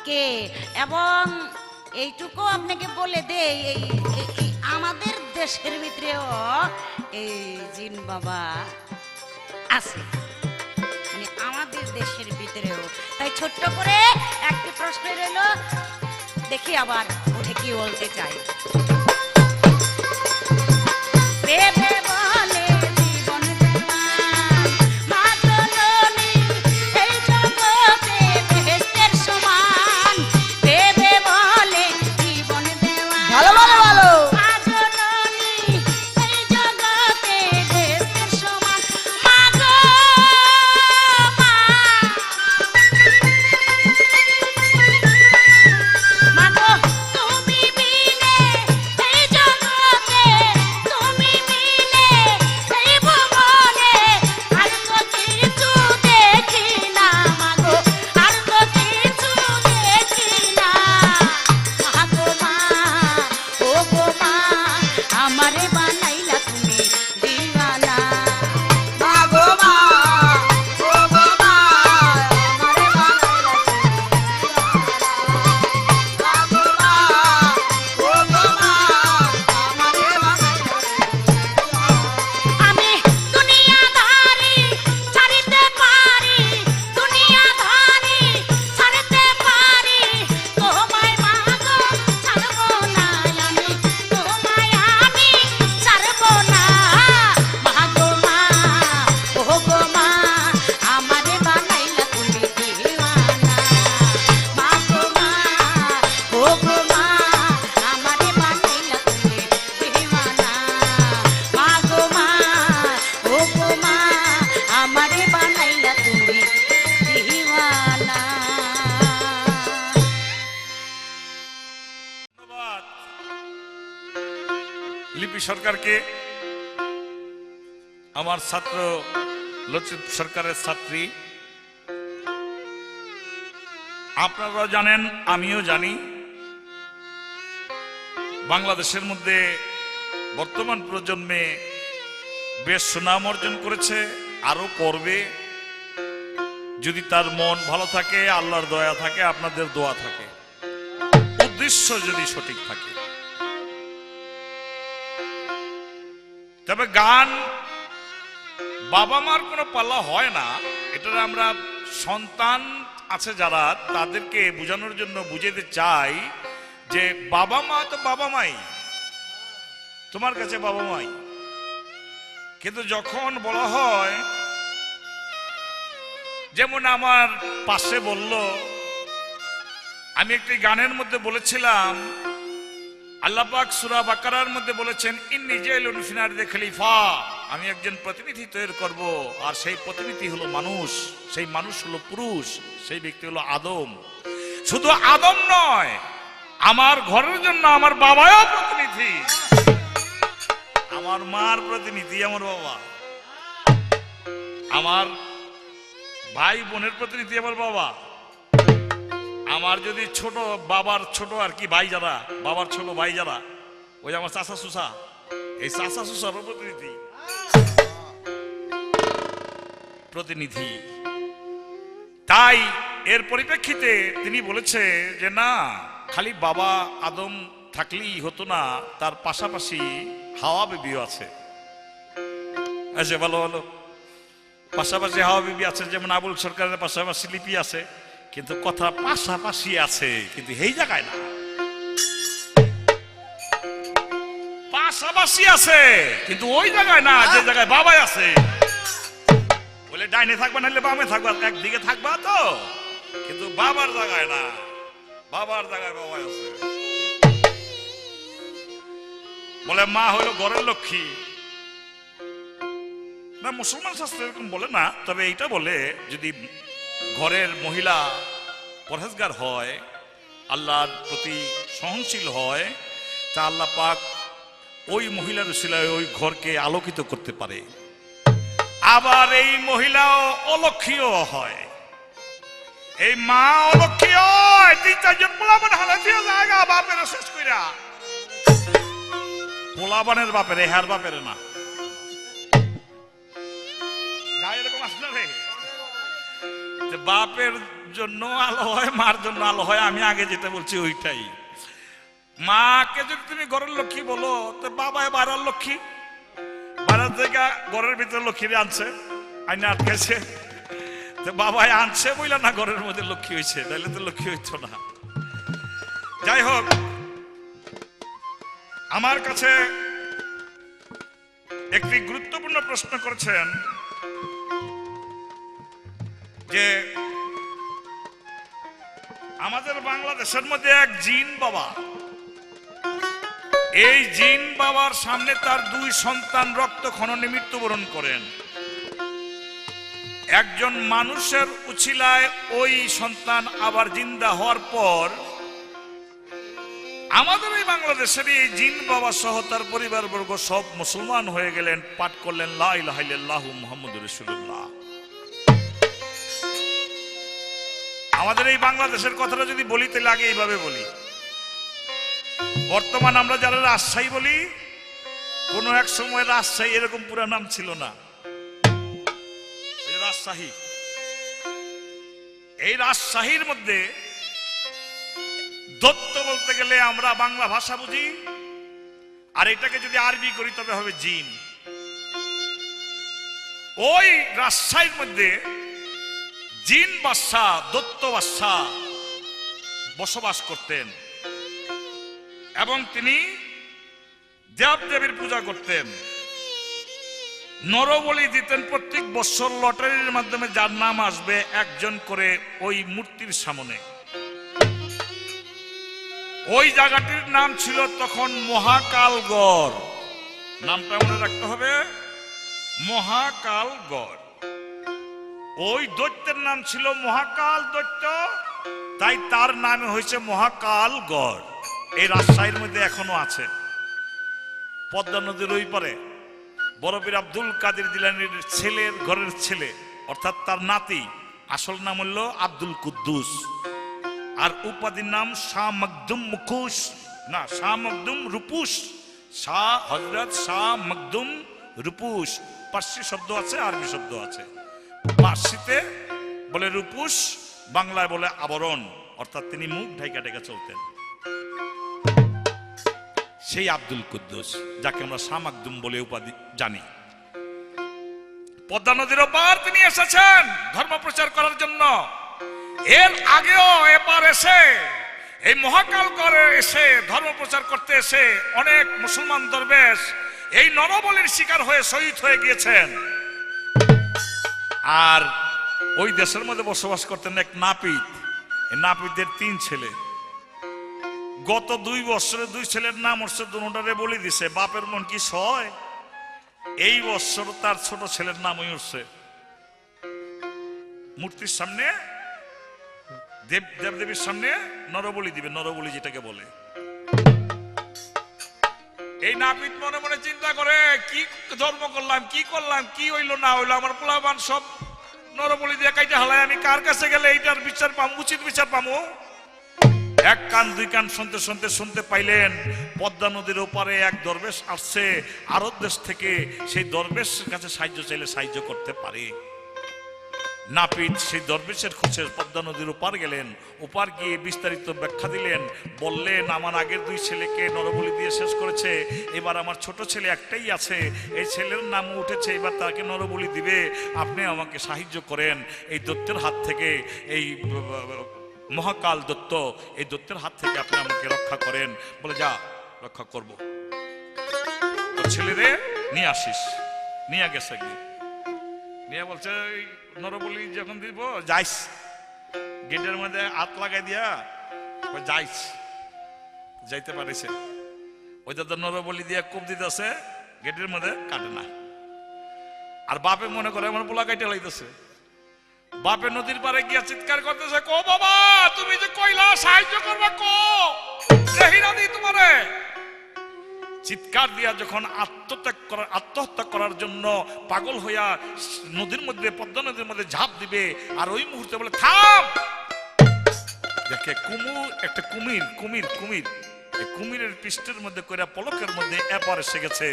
কে, এবং এইটুকু আপনাকে বলে দেই এই আমাদের দেশের ভিতরেও এই জিন বাবা আছে, মানে আমাদের দেশের ভিতরেও। তাই ছোট্ট করে একটি প্রশ্ন রইল, দেখি আবার উঠে কি বলতে চাই। বেবে বলে জীবন বেমান, মা জননী এই জগতে বেহেশতের সমান। বেবে বলে জীবন বেমান, ভালো ভালো ভালো। মা জননী এই জগতে বেহেশতের সমান। মা গো মা, মা গো তুমি বিনে এই জগতে, তুমি বিনে এই ভুবনে আর তো কিছু দেখি না। মা গো আর তো কিছু দেখি না। মা গো মা, ও গো মা, আমারে বানাইলা তুমি দিওয়ানা। মা গো মা, ও গো মা, আমারে বানাইলা তুমি দিওয়ানা। মা গো মা, ও গো মা, আমারে বানাইলা আমি দুনিয়াদারি ছাড়িতে পারি, দুনিয়াদারি ছাড়িতে পারি, তোমায় মা গো ছাড়বো না আমি, তোমায় আমি ছাড়বো না। মা গো মা, ও গো মা, আমারে বানাইলা তুমি দিওয়ানা। মা গো মা, ও গো মা, আমারে বানাইলা তুমি দিওয়ানা। মা গো মা, ও গো মা, আমারে বানাইলা তুমি দিওয়ানা। ধন্যবাদ লিপি সরকারকে, আমার ছাত্র লচিত সরকারের ছাত্রী। আপনারাও জানেন, আমিও জানি, বাংলাদেশের মধ্যে বর্তমান প্রজন্মে বেশ সুনাম অর্জন করেছে, আরো করবে, যদি তার মন ভালো থাকে, আল্লাহর দয়া থাকে, আপনাদের দোয়া থাকে, উদ্দেশ্য যদি সঠিক থাকে। তবে গান বাবা মার কোনো পাল্লা হয় না, এটা আমরা সন্তান আছে যারা, তাদেরকে বোঝানোর জন্য বুঝাতে চাই যে বাবা মা তো বাবা মাই, তোমার কাছে বাবা মাই। কিন্তু যখন বলা হয়, যেমন আমার পাশে বলল, আমি একটি গানের মধ্যে বলেছিলাম, আল্লাহ পাক সূরা বাকারার মধ্যে বলেছেন, ইন্নী জাইলুন ফিল আরদি খলিফা, আমি একজন প্রতিনিধি তৈরি করব, আর সেই প্রতিনিধি হলো মানুষ, সেই মানুষ হলো পুরুষ, সেই ব্যক্তি হলো আদম। শুধু আদম নয়, আমার ঘরের জন্য আমার বাবাও প্রতিনিধি, আমার মার প্রতিনিধি আমার বাবা, আমার ভাই বোনের প্রতিনিধি আমার বাবা, আমার যদি ছোট বাবার ছোট আর কি ভাই যারা, বাবার ছোট ভাই যারা, ওই আমার চাচা সুসা, এই চাচা সুসার প্রতিনিধি। তাই এর পরিপ্রেক্ষিতে তিনি বলেছে যে না, খালি বাবা আদম থাকলেই হতো না, তার পাশাপাশি হাওয়া বিবিও আছে। আচ্ছা, ভালো ভালো, পাশাপাশি হাওয়া বিবি আছে, যেমন আবুল সরকারের পাশাপাশি লিপি আছে, কিন্তু কথা পাশাপাশি আছে, কিন্তু এই জায়গায় না, পাশাপাশি আছে কিন্তু ওই জায়গায় না, যে জায়গায় বাবাই আছে। বলে ডাইনে থাকবা নাহলে বামে থাকবা, একদিকে থাকবা তো, কিন্তু বাবার জায়গায় না, বাবার জায়গায় বাবাই আছে। বলে মা হইলো ঘরের লক্ষ্মী, না মুসলমান শাস্ত্র এরকম বলে না, তবে এইটা বলে যদি ঘরের মহিলা পরহেজগার হয় আল্লাহর প্রতি সহনশীল হয়, তা আল্লাহ পাক ওই মহিলার উসিলায় ওই ঘরকে আলোকিত করতে পারে। আবার এই মহিলাও অলক্ষীয় হয়, এই মা অলক্ষী হয়, 3-4 পোলাপান হালাফিয়া জায়গা বাপের শেষ কইরা, পোলাপানের বাপের, এহার বাপের না। এরকম আসলে রে, বাপের জন্য আলো হয়, মার জন্য আলো হয়। আমি আগে যেটা বলছি ওইটাই। মাকে যদি তুমি ঘরের লক্ষ্মী বলো, তো বাবাই বাড়ার লক্ষ্মী, বাড়ার থেকে ঘরের ভিতরে লক্ষ্মী আনছে, আইনে আটকেছে, তো বাবাই আনছে বইলা না ঘরের মধ্যে লক্ষ্মী হয়েছে, তাহলে তো লক্ষ্মী হইতো না। যাই হোক, আমার কাছে একটি গুরুত্বপূর্ণ প্রশ্ন করেছেন যে আমাদের বাংলাদেশের মধ্যে এক জিন বাবা, এই জিন বাবার সামনে তার 2 সন্তান রক্তক্ষরণে মৃত্যুবরণ করেন। একজন মানুষের উছিলায় ওই সন্তান আবার জিন্দা হওয়ার পর আমাদের এই বাংলাদেশের এই জিন বাবা সহ তার পরিবারবর্গ সব মুসলমান হয়ে গেলেন, পাঠ করলেন লা ইলাহা ইল্লাল্লাহু মুহাম্মাদুর রাসূলুল্লাহ। আমাদের এই বাংলাদেশের কথাটা যদি বলি তাহলে আগে এইভাবে বলি। বর্তমান আমরা যারা রাজশাহী বলি, কোন এক সময় রাজশাহী এরকম পুরো নাম ছিল না। রাজশাহী, এই রাজশাহীর মধ্যে দত্ত বলতে গেলে আমরা বাংলা ভাষা বুঝি, আর এটাকে যদি আরবি করি তবে হবে জিন। ওই রাজশাহীর মধ্যে জিন বাদশা, দত্ত বাদশা বসবাস করতেন এবং তিনি দেব দেবীর পূজা করতেন, নরবলি দিতেন। প্রত্যেক বছর লটারির মাধ্যমে যার নাম আসবে একজন করে ওই মূর্তির সামনে। ওই জায়গাটির নাম ছিল তখন মহাকালগড়, নামটা মনে রাখতে হবে, মহাকালগড়। ওই দৈত্যের নাম ছিল মহাকাল দৈত্য, তাই তার নামে হয়েছে মহাকালগড়। এই রাজশাহীর মধ্যে এখনো আছে। পদ্মা নদীর ওই পারে বড় পীর আব্দুল কাদের জিলানীর ছেলের ঘরের ছেলে, অর্থাৎ তার নাতি, আসল নাম হল আব্দুল কুদ্দুস, আর উপাধির নাম শাহ মখদুম মুখুশ, না শাহ মখদুম রূপুস, শাহ হযরত শাহ মখদুম রূপুস। পার্সি শব্দ আছে, আরবি শব্দ আছে। পার্সিতে বলে রূপুস, বাংলায় বলে আবরণ, অর্থাৎ তিনি মুখ ঢাইকা ঢাইকা চলতেন। সেই আব্দুল কুদ্দুস, যাকে আমরা শাহ মখদুম বলে উপাধি জানি। পদ্মা নদীর ওপার তিনি এসেছেন ধর্ম প্রচার করার জন্য। এর আগেও এবার এসে এই মহাকালগড়ে এসে ধর্ম প্রচার করতে এসে অনেক মুসলমান দরবেশ এই নরবলির শিকার হয়ে শহীদ হয়ে গিয়েছেন। আর ওই দেশের মধ্যে বসবাস করতেন এক নাপিত। এই নাপিতের 3 ছেলে। গত 2 বছরে 2 ছেলের নাম হচ্ছে, দুটারে বলি দিছে। বাপের মন কি সয়? এই বছর তার ছোট ছেলের নাম হচ্ছে মূর্তির সামনে, দেবদেবীর সামনে নরবলি দিবে, নরবলি যেটাকে বলে। এই নাপিত মনে মনে চিন্তা করে, কি ধর্ম করলাম, কি করলাম, কি হইলো না হইলো, আমার পোলাবান সব নরবলি দিয়ে কাইটা হালায়, আমি কার কাছে গেলে এইটার বিচার পাবো, উচিত বিচার পাবো। 1 কান 2 কান শুনতে শুনতে শুনতে পাইলেন পদ্মা নদীর ওপারে এক দরবেশ আসছে আরব দেশ থেকে। সেই দরবেশের কাছে সাহায্য চাইলে সাহায্য করতে পারে। নাপিত সেই দরবেশের খোঁজে পদ্মা নদীর ওপার গেলেন। ওপার গিয়ে বিস্তারিত ব্যাখ্যা দিলেন, বললেন আমার আগের 2 ছেলেকে নরবলি দিয়ে শেষ করেছে, এবার আমার ছোট ছেলে একটাই আছে, এই ছেলের নাম উঠেছে, এবার তাকে নরবলি দিবে, আপনি আমাকে সাহায্য করেন এই দত্তের হাত থেকে, এই মহাকাল দত্ত, এই দত্তের হাত থেকে আপনি আমাকে রক্ষা করেন। বলে যা, রক্ষা করব। তো ছেলেরে নিয়ে আসিস। নিয়ে গেছে, নিয়ে বলছে নরবলি যখন দিব যাইস, গেটের মধ্যে হাত লাগাই দিয়া যাইস, যাইতে পারিছে। ওই দাদা নরবলি দিয়া কোপ দিতেছে, গেটের মধ্যে কাটে না। আর বাপে মনে করে আমার পোলা কাইটে লাইতেছে, বাপে নদীর পারে গিয়া চিৎকার করতেছে, কো বাবা তুমি যে কইলা সাহায্য করবা, কো দেহি না দি তোমারে। চিৎকার দিয়া যখন আত্মহত্যা করার জন্য পাগল হইয়া নদীর মধ্যে, পদ্মা নদীর মধ্যে ঝাঁপ দিবে, আর ওই মুহূর্তে বলে থাম। দেখে একটা কুমির কুমির কুমির এই কুমিরের পৃষ্ঠের মধ্যে কইরা পলকের মধ্যে এপার এসে গেছে।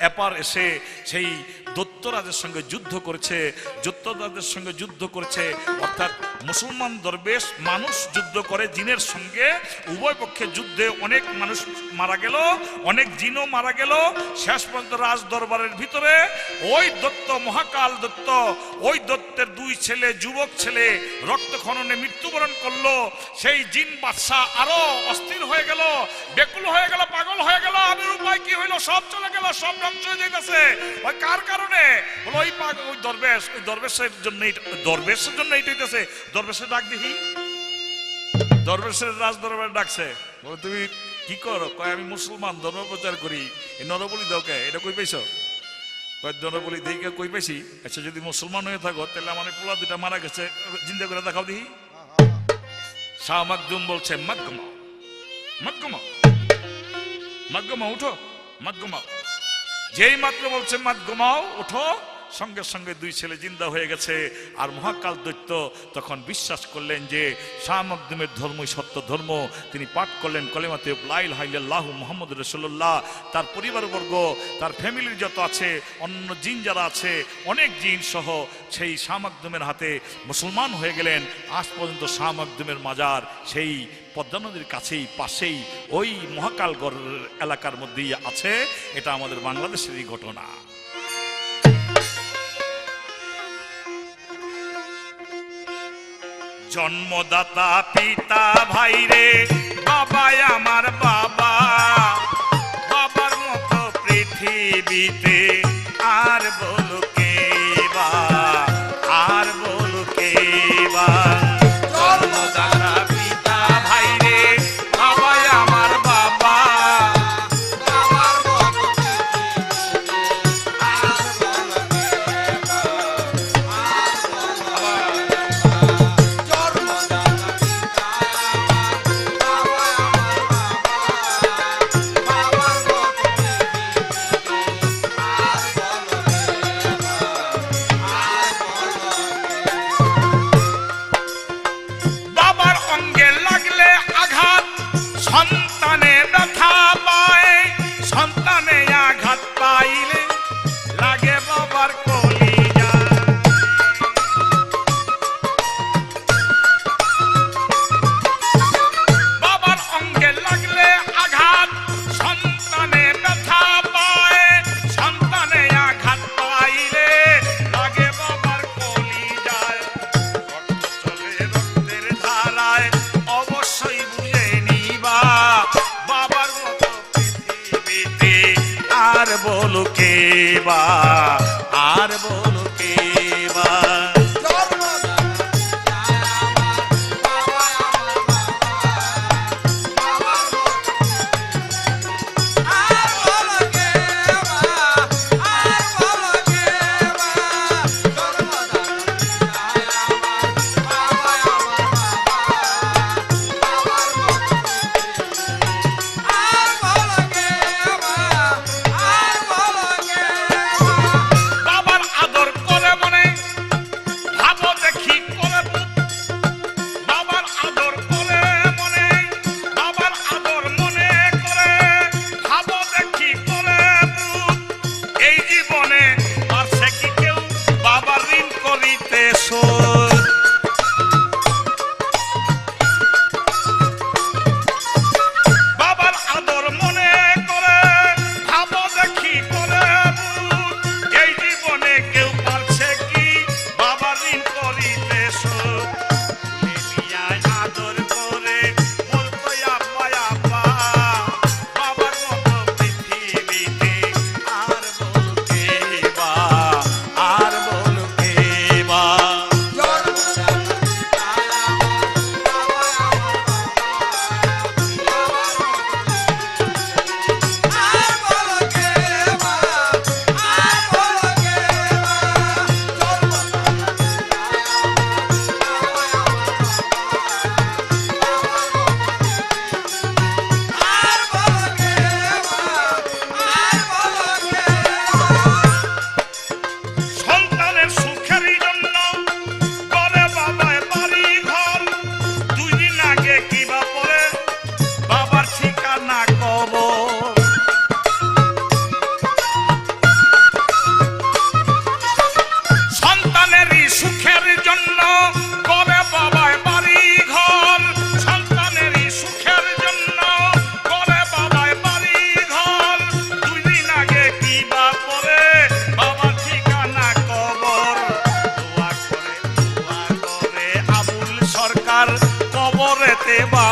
এপার এসে সেই দৈত্যরাজের সঙ্গে যুদ্ধ করেছে, দৈত্যরাজের সঙ্গে যুদ্ধ করেছে। অর্থাৎ মুসলমান দরবেশ মানুষ যুদ্ধ করে জিনের সঙ্গে, উভয় পক্ষে যুদ্ধে অনেক মানুষ মারা গেল, অনেক জিনও মারা গেল। শেষ পর্যন্ত রাজ দরবারের ভিতরে ওই দত্ত, মহাকাল দত্ত, ওই দত্তের দুই ছেলে, যুবক ছেলে রক্ত খননে মৃত্যুবরণ করলো। সেই জিন বাদশা আরো অস্থির হয়ে গেল, বেকুল হয়ে গেল, পাগল হয়ে গেল। আমের উপায় কি হইলো? সব চলে গেল, সব ধ্বংস হয়ে যাইতেছে। ওই কার কারণে? বলো ওই পাগল, ওই দরবেশ, ওই দরবেশের জন্য, দরবেশের জন্য এইটা হইতেছে। দরবেশের ডাক দেখি, দরবেশের রাজ দরবার ডাকছে, বলো তুমি কি করো? কয় আমি মুসলমান, ধর্ম প্রচার করি। এই নরবলি দাও কে? এটা কই পাইছো? কয় নরবলি দেখে কই পাইছি। আচ্ছা যদি মুসলমান হয়ে থাকো তাহলে আমার পোলা দুটা মারা গেছে, জিন্দা করে দেখাও দেখি। শাহ মাকদুম বলছে মত ঘুমাও, মত ঘুমাও, মত ঘুমাও, উঠো, মত ঘুমাও। যেই মাত্র বলছে মত ঘুমাও, উঠো, সঙ্গে সঙ্গে দুই ছেলে জিন্দা হয়ে গেছে। আর মহাকাল দৈত্য তখন বিশ্বাস করলেন যে শাহ মাকদুমের ধর্মই সত্য ধর্ম। তিনি পাঠ করলেন কলেমাতে লা ইলাহা ইল্লাল্লাহু মুহাম্মাদুর রাসূলুল্লাহ। তার পরিবারবর্গ, তার ফ্যামিলির যত আছে, অন্য জিন যারা আছে, অনেক জিন সহ সেই শাহ মাকদুমের হাতে মুসলমান হয়ে গেলেন। আজ পর্যন্ত শাহ মাকদুমের মাজার সেই পদ্মা নদীর কাছেই, পাশেই, ওই মহাকালগড় এলাকার মধ্যেই আছে। এটা আমাদের বাংলাদেশেরই ঘটনা। জন্মদাতা পিতা ভাই রে, বাবাই আমার বাবা, বাবার মতো পৃথিবীতে আর বলো কে বা, আর বলো কে বা। জন্মদাতা পিতা ভাই রে, বাবাই আমার বাবা, বাবার মতো পৃথিবীতে আর বলো কে বা, আর বলো জন্মদাতা পিতা আমার, বাবা আমার বাবা, বাবার মতো পৃথিবীতে আর বলো কে বা, আর বলো বাবার অঙ্গে লাগলে আঘাত, সন্তানে ব্যথা পায়, সন্তানে আঘাত পাইলে লাগে বাবার কলিজা। বাবার অঙ্গে লাগলে আঘাত, সন্তানে ব্যথা পায়, সন্তানে আঘাত পাইলে লাগে বাবার কলিজায়। রক্ত চলে রক্তের ধারায়, অবশ্যই বুঝে নিবা, বাবার মতো পৃথিবীতে আর বলো কে বা, আর বলো কে বা। জন্মদাতা পিতা আমার, বাবা আমার বাবা, বাবার মতো আর বলো কে বা, আর বলো কে বা। জন্মদাতা পিতা আমার, বাবা আমার বাবা, বাবার মতো আর বলো কে বা, আর বলো কে বা। বাবার আদর করে মনে, ভাবো দেখি করে বুক। বাবার আদর করে মনে, বাবার আদর মনে করে, ভাবো দেখি করে বুক। এই জীবনে পারছে কি কেউ বাবার ঋণ করিতে শোধ? বাবার আদর মনে করে, ভাবো দেখি করে বুক। এই জীবনে কেউ পারছে কি বাবার ঋণ করিতে শোধ? ভুলে নিয়ায় আদর করে বলতো আব্বা আব্বা, বাবার মতো পৃথিবীতে আর বলো কে বা, আর বলো কে বা।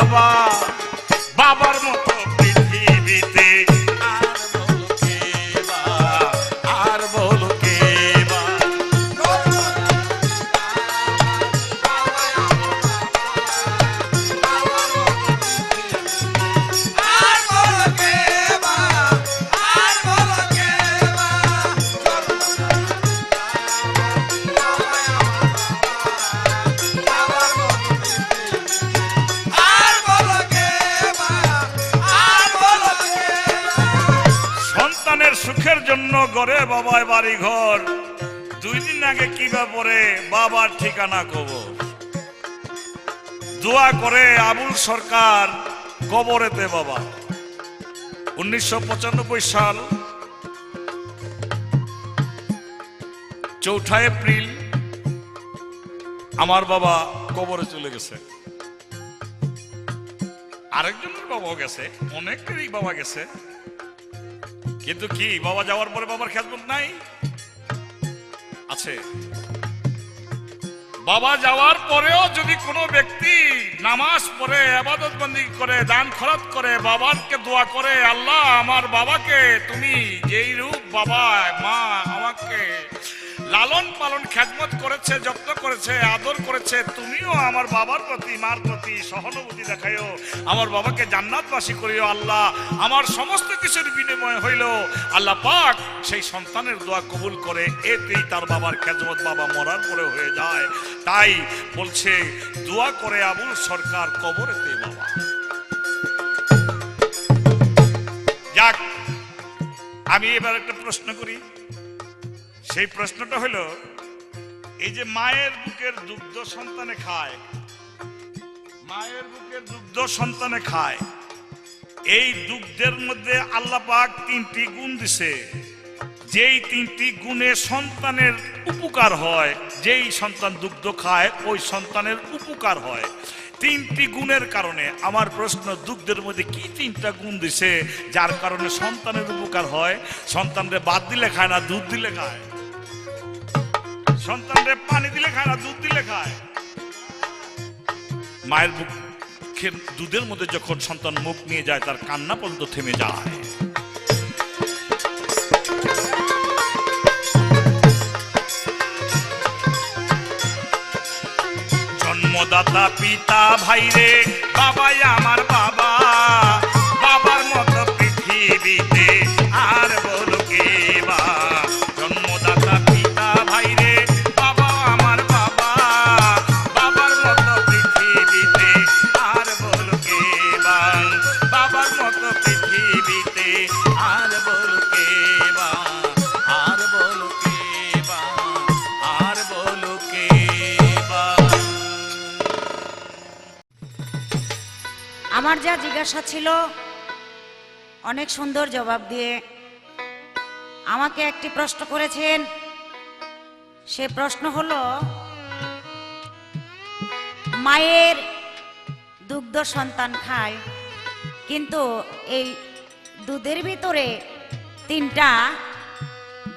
বাবা, বাবার মতো পৃথিবীতে আর বলো কে বা, আর বলো কে বা। আর বলো কে বা, আর বলো কে বা, আর বলো কে বা, আর বলো কে বা। সন্তানের সুখের জন্য গড়ে বাবায় বাড়ি ঘর, 2 দিন আগে কিবা পরে বাবার ঠিকানা কবর। দোয়া করে আবুল সরকার কবরেতে বাবা। 1995 সাল 4 এপ্রিল আমার বাবা কবরে চলে গেছে। আরেকজনের বাবাও গেছে, অনেকেরই বাবা গেছে, কিন্তু কি বাবা যাওয়ার পরে বাবার খেদমত নাই? আছে। বাবা যাওয়ার পরেও যদি কোনো ব্যক্তি নামাজ পড়ে, ইবাদত বন্দেগী করে, দান খরচ করে, বাবাকে দোয়া করে, আল্লাহ আমার বাবাকে তুমি যেই রূপ বাবা মা আমাকে লালন পালন খেদমত করেছে, যত্ন করেছে, আদর করেছে, তুমিও আমার বাবার প্রতি মার প্রতি সহানুভূতি দেখাইও, আমার বাবাকে জান্নাতবাসী করিও আল্লাহ। আমার সমস্ত কিছুর বিনিময় হইল আল্লাহ পাক সেই সন্তানের দোয়া কবুল করে, এতেই তার বাবার খেদমত বাবা মরার পরে হয়ে যায়। তাই বলছে দোয়া করে আবুল সরকার কবরেতে বাবা। যাক, আমি এবার একটা প্রশ্ন করি। সেই প্রশ্নটা হলো, এই যে মায়ের বুকের দুগ্ধ সন্তানে খায়, মায়ের বুকের দুগ্ধ সন্তানে খায়, এই দুগ্ধের মধ্যে আল্লাহ পাক 3টি গুণ দিছে। যেই 3টি গুণে সন্তানের উপকার হয়, যেই সন্তান দুগ্ধ খায় ওই সন্তানের উপকার হয়। 3টি গুণের কারণে আমার প্রশ্ন, দুগ্ধের মধ্যে কি 3টা গুণ দিছে যার কারণে সন্তানের উপকার হয়? সন্তানরে বাদ দিলে খায় না, দুধ দিলে খায়? সন্তানরে পানি দিলে খায় না, দুধ দিলে খায়? মায়ের বুকের দুধের মধ্যে যখন সন্তান মুখ নিয়ে যায় তার কান্না পর্যন্ত থেমে যায়। জন্মদাতা পিতা ভাইরে বাবাই আমার বাবা, বাবার মতো পৃথিবীতে আর বলো কে বা। জন্মদাতা পিতা ভাইরে বাবা আমার বাবা, বাবার মতো পৃথিবীতে আর বলো কে বা, বাবার মতো পৃথিবীতে আর বলো কে বা, আর বলো কে বা, আর বলো কে বা। আমার যা জিজ্ঞাসা ছিল অনেক সুন্দর জবাব দিয়ে আমাকে একটি প্রশ্ন করেছেন। সে প্রশ্ন হলো, মায়ের দুগ্ধ সন্তান খায়, কিন্তু এই দুধের ভিতরে 3টা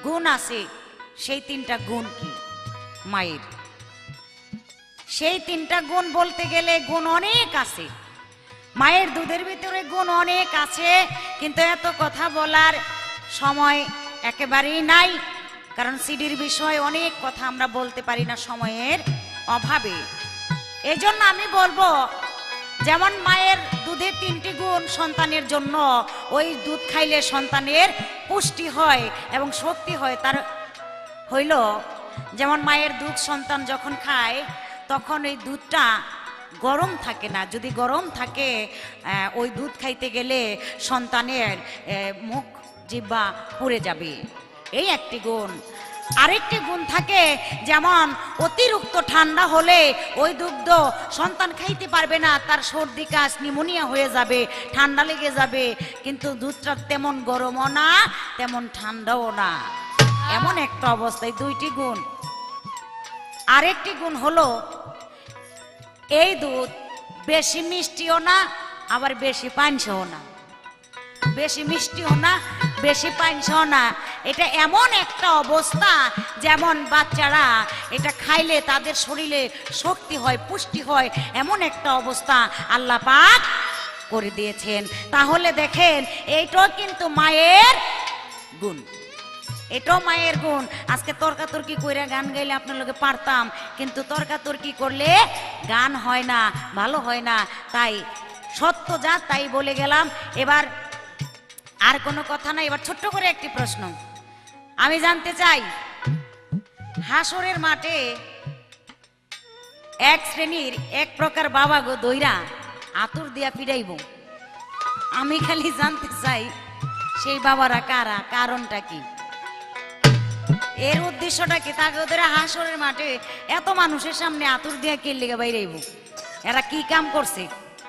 গুণ আছে, সেই 3টা গুণ কি মায়ের? সেই 3টা গুণ বলতে গেলে গুণ অনেক আছে, মায়ের দুধের ভিতরে গুণ অনেক আছে, কিন্তু এত কথা বলার সময় একেবারেই নাই, কারণ সিডির বিষয়ে অনেক কথা আমরা বলতে পারি না সময়ের অভাবে। এজন্য আমি বলবো, যেমন মায়ের দুধের 3টি গুণ সন্তানের জন্য, ওই দুধ খাইলে সন্তানের পুষ্টি হয় এবং শক্তি হয়। তার হইল, যেমন মায়ের দুধ সন্তান যখন খায় তখন ওই দুধটা গরম থাকে না। যদি গরম থাকে ওই দুধ খাইতে গেলে সন্তানের মুখ জিহ্বা পুড়ে যাবে, এই একটি গুণ। আরেকটি গুণ থাকে, যেমন অতিরিক্ত ঠান্ডা হলে ওই দুগ্ধ সন্তান খাইতে পারবে না, তার সর্দি কাশ নিউমোনিয়া হয়ে যাবে, ঠান্ডা লেগে যাবে। কিন্তু দুধটা তেমন গরমও না তেমন ঠান্ডাও না, এমন একটা অবস্থায় 2টি গুণ। আরেকটি গুণ হলো, এই দুধ বেশি মিষ্টিও না আবার বেশি পানসেও না, বেশি মিষ্টিও না বেশি পাইছো না। এটা এমন একটা অবস্থা, যেমন বাচ্চারা এটা খাইলে তাদের শরীরে শক্তি হয়, পুষ্টি হয়, এমন একটা অবস্থা আল্লাহ পাক করে দিয়েছেন। তাহলে দেখেন এইটাও কিন্তু মায়ের গুণ, এটাও মায়ের গুণ। আজকে তর্কাতর্কি কইরা গান গাইলে আপনার লোকে পারতাম, কিন্তু তর্কাতর্কি করলে গান হয় না, ভালো হয় না। তাই সত্য যা তাই বলে গেলাম। এবার আর কোনো কথা না, এবার ছোট্ট করে একটি প্রশ্ন আমি জানতে চাই। হাসরের মাঠে এক শ্রেণীর এক প্রকার বাবা গো দইরা আতুর দিয়া ফিরাইব। আমি খালি জানতে চাই সেই বাবারা কারা, কারণটা কি, এর উদ্দেশ্যটা কি? তাকে ওদের হাসরের মাঠে এত মানুষের সামনে আতুর দিয়া কে লেগে বাইরেইব? এরা কি কাম করছে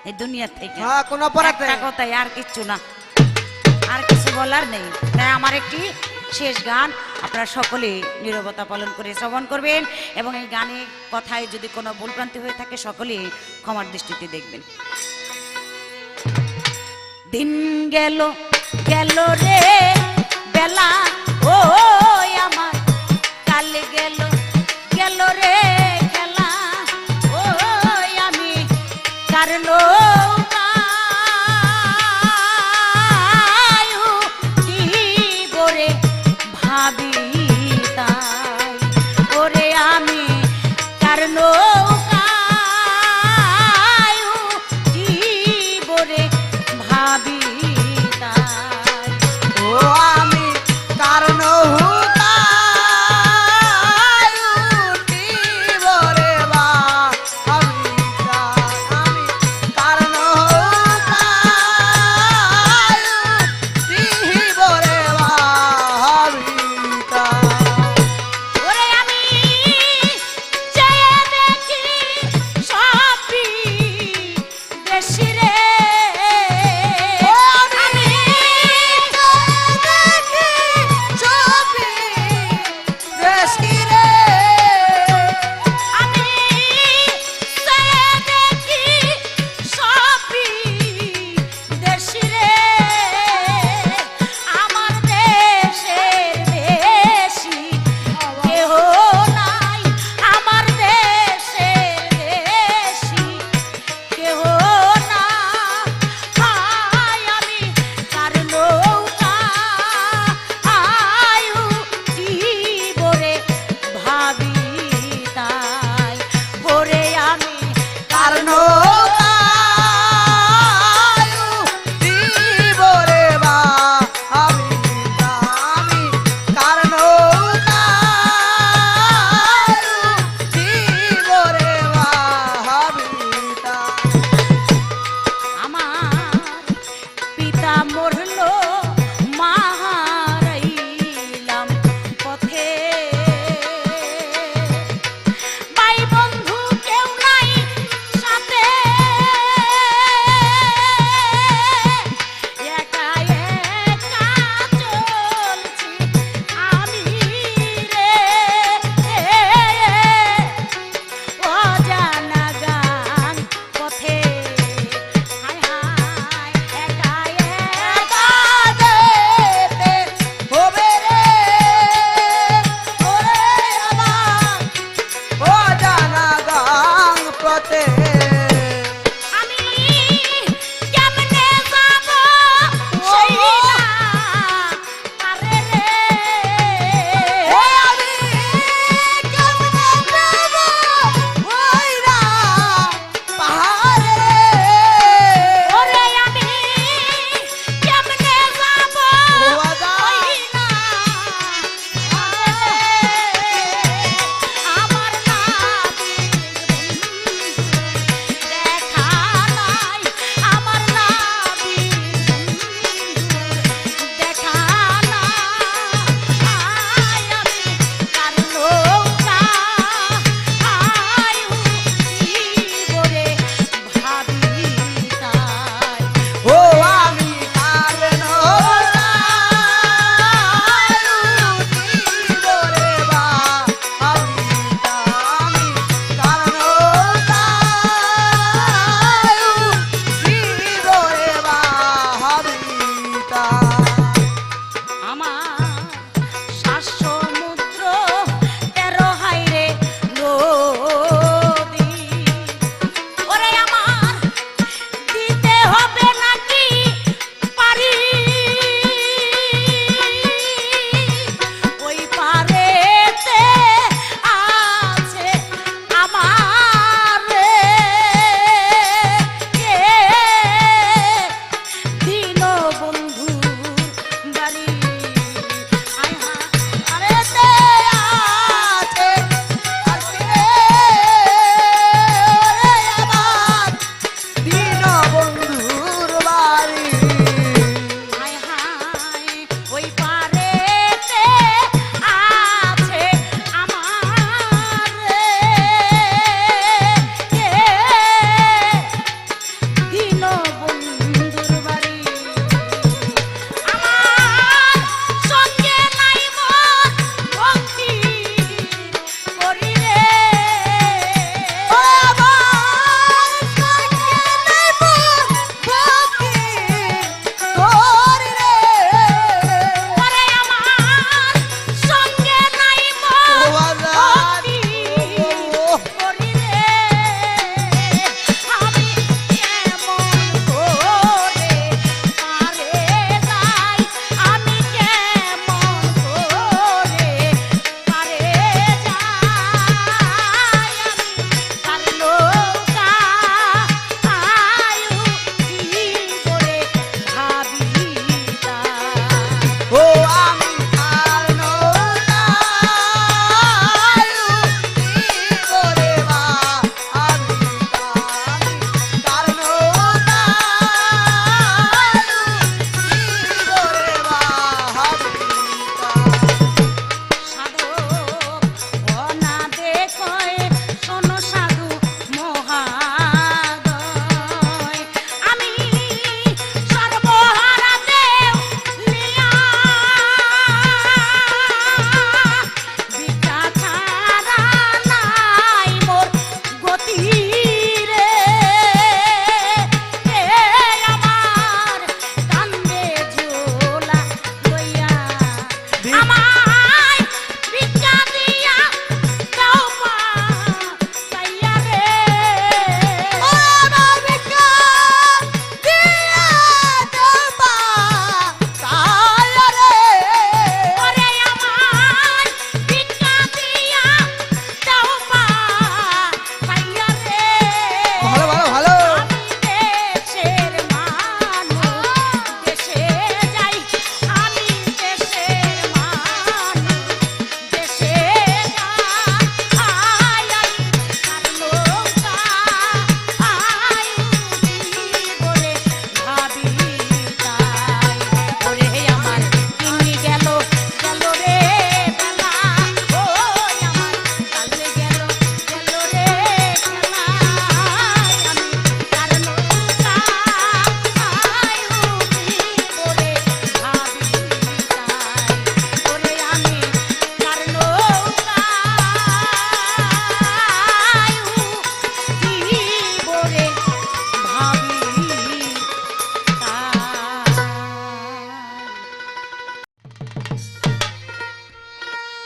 এই দুনিয়া থেকে? হ্যাঁ, কোনো অপরাধ একটা নেই। কথাই, আর কিচ্ছু না, আর কিছু বলার নেই। তাই আমার একটি শেষ গান আপনারা সকলে নীরবতা পালন করে শ্রবণ করবেন, এবং এই গানে কথায় যদি কোনো ভুলভ্রান্তি হয়ে থাকে সকলে ক্ষমার দৃষ্টিতে দেখবেন। দিন গেল গেল রে বেলা, ও আমার কাল গেল গেল রে খেলা, ও আমি কার নৌকায় উঠিব রে ভাবি তাই, ওরে আমি কার নৌকায় উঠিব রে ভাবি তাই। ও আমি কারণ উঠিব রে বা আমি কারণ উঠিব রে বা আমি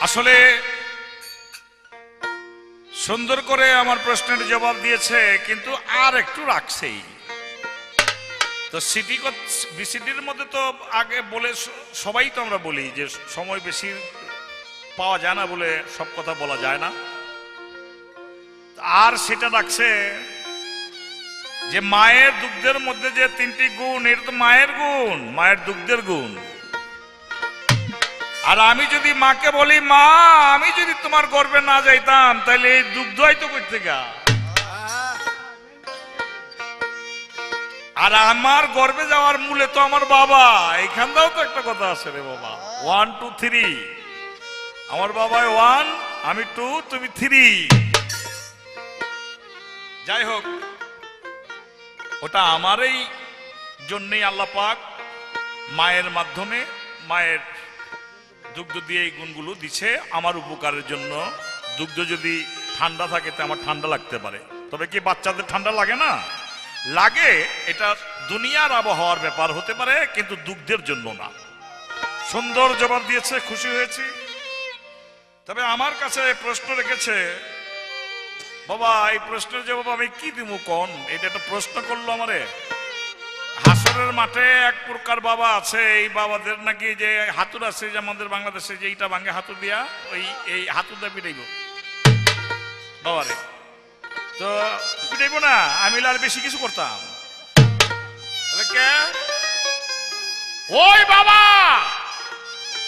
আসলে সুন্দর করে আমার প্রশ্নের জবাব দিয়েছে, কিন্তু আর একটু রাখছেই। তো বিসিডির মধ্যে তো আগে বলে সবাই তো আমরা বলি যে সময় বেশি পাওয়া যায় না বলে সব কথা বলা যায় না। আর সেটা রাখছে যে মায়ের দুগ্ধের মধ্যে যে 3টি গুণ, এটা তো মায়ের গুণ, মায়ের দুগ্ধের গুণ। আর আমি যদি মাকে বলি, মা আমি যদি তোমার গর্ভে না যাইতাম তাহলে এই দুগ্ধ হয়তো করতে গা, আর আমার গর্ভে যাওয়ার মূলে তো আমার বাবা। এইখানটাও তো একটা কথা আছে রে বাবা, 1 2 3, আমার বাবা 1, আমি 2, তুমি 3। যাই হোক, ওটা আমারই জন্যই আল্লাহ পাক মায়ের মাধ্যমে, মায়ের দুগ্ধ দিয়ে এই গুণগুলো দিছে আমার উপকারের জন্য। দুগ্ধ যদি ঠান্ডা থাকে তো আমার ঠান্ডা লাগতে পারে, তবে কি বাচ্চাদের ঠান্ডা লাগে না? লাগে। এটা দুনিয়ার আবহাওয়ার ব্যাপার হতে পারে, কিন্তু দুগ্ধের জন্য না। সুন্দর জবাব দিয়েছে, খুশি হয়েছি। তবে আমার কাছে প্রশ্ন রেখেছে, বাবা এই প্রশ্নের জবাব আমি কি দিব কোন? এটা একটা প্রশ্ন করলো আমারে। হাসরের মাঠে এক প্রকার বাবা আছে, এই বাবাদের নাকি যে হাতুর আছে, যে আমাদের বাংলাদেশে যে এইটা ভাঙে হাতুর দিয়া, এই হাতুর দিয়ে পিটাইব বাবারে। তো পিটাইব না, আমি আর বেশি কিছু করতাম। ওই বাবা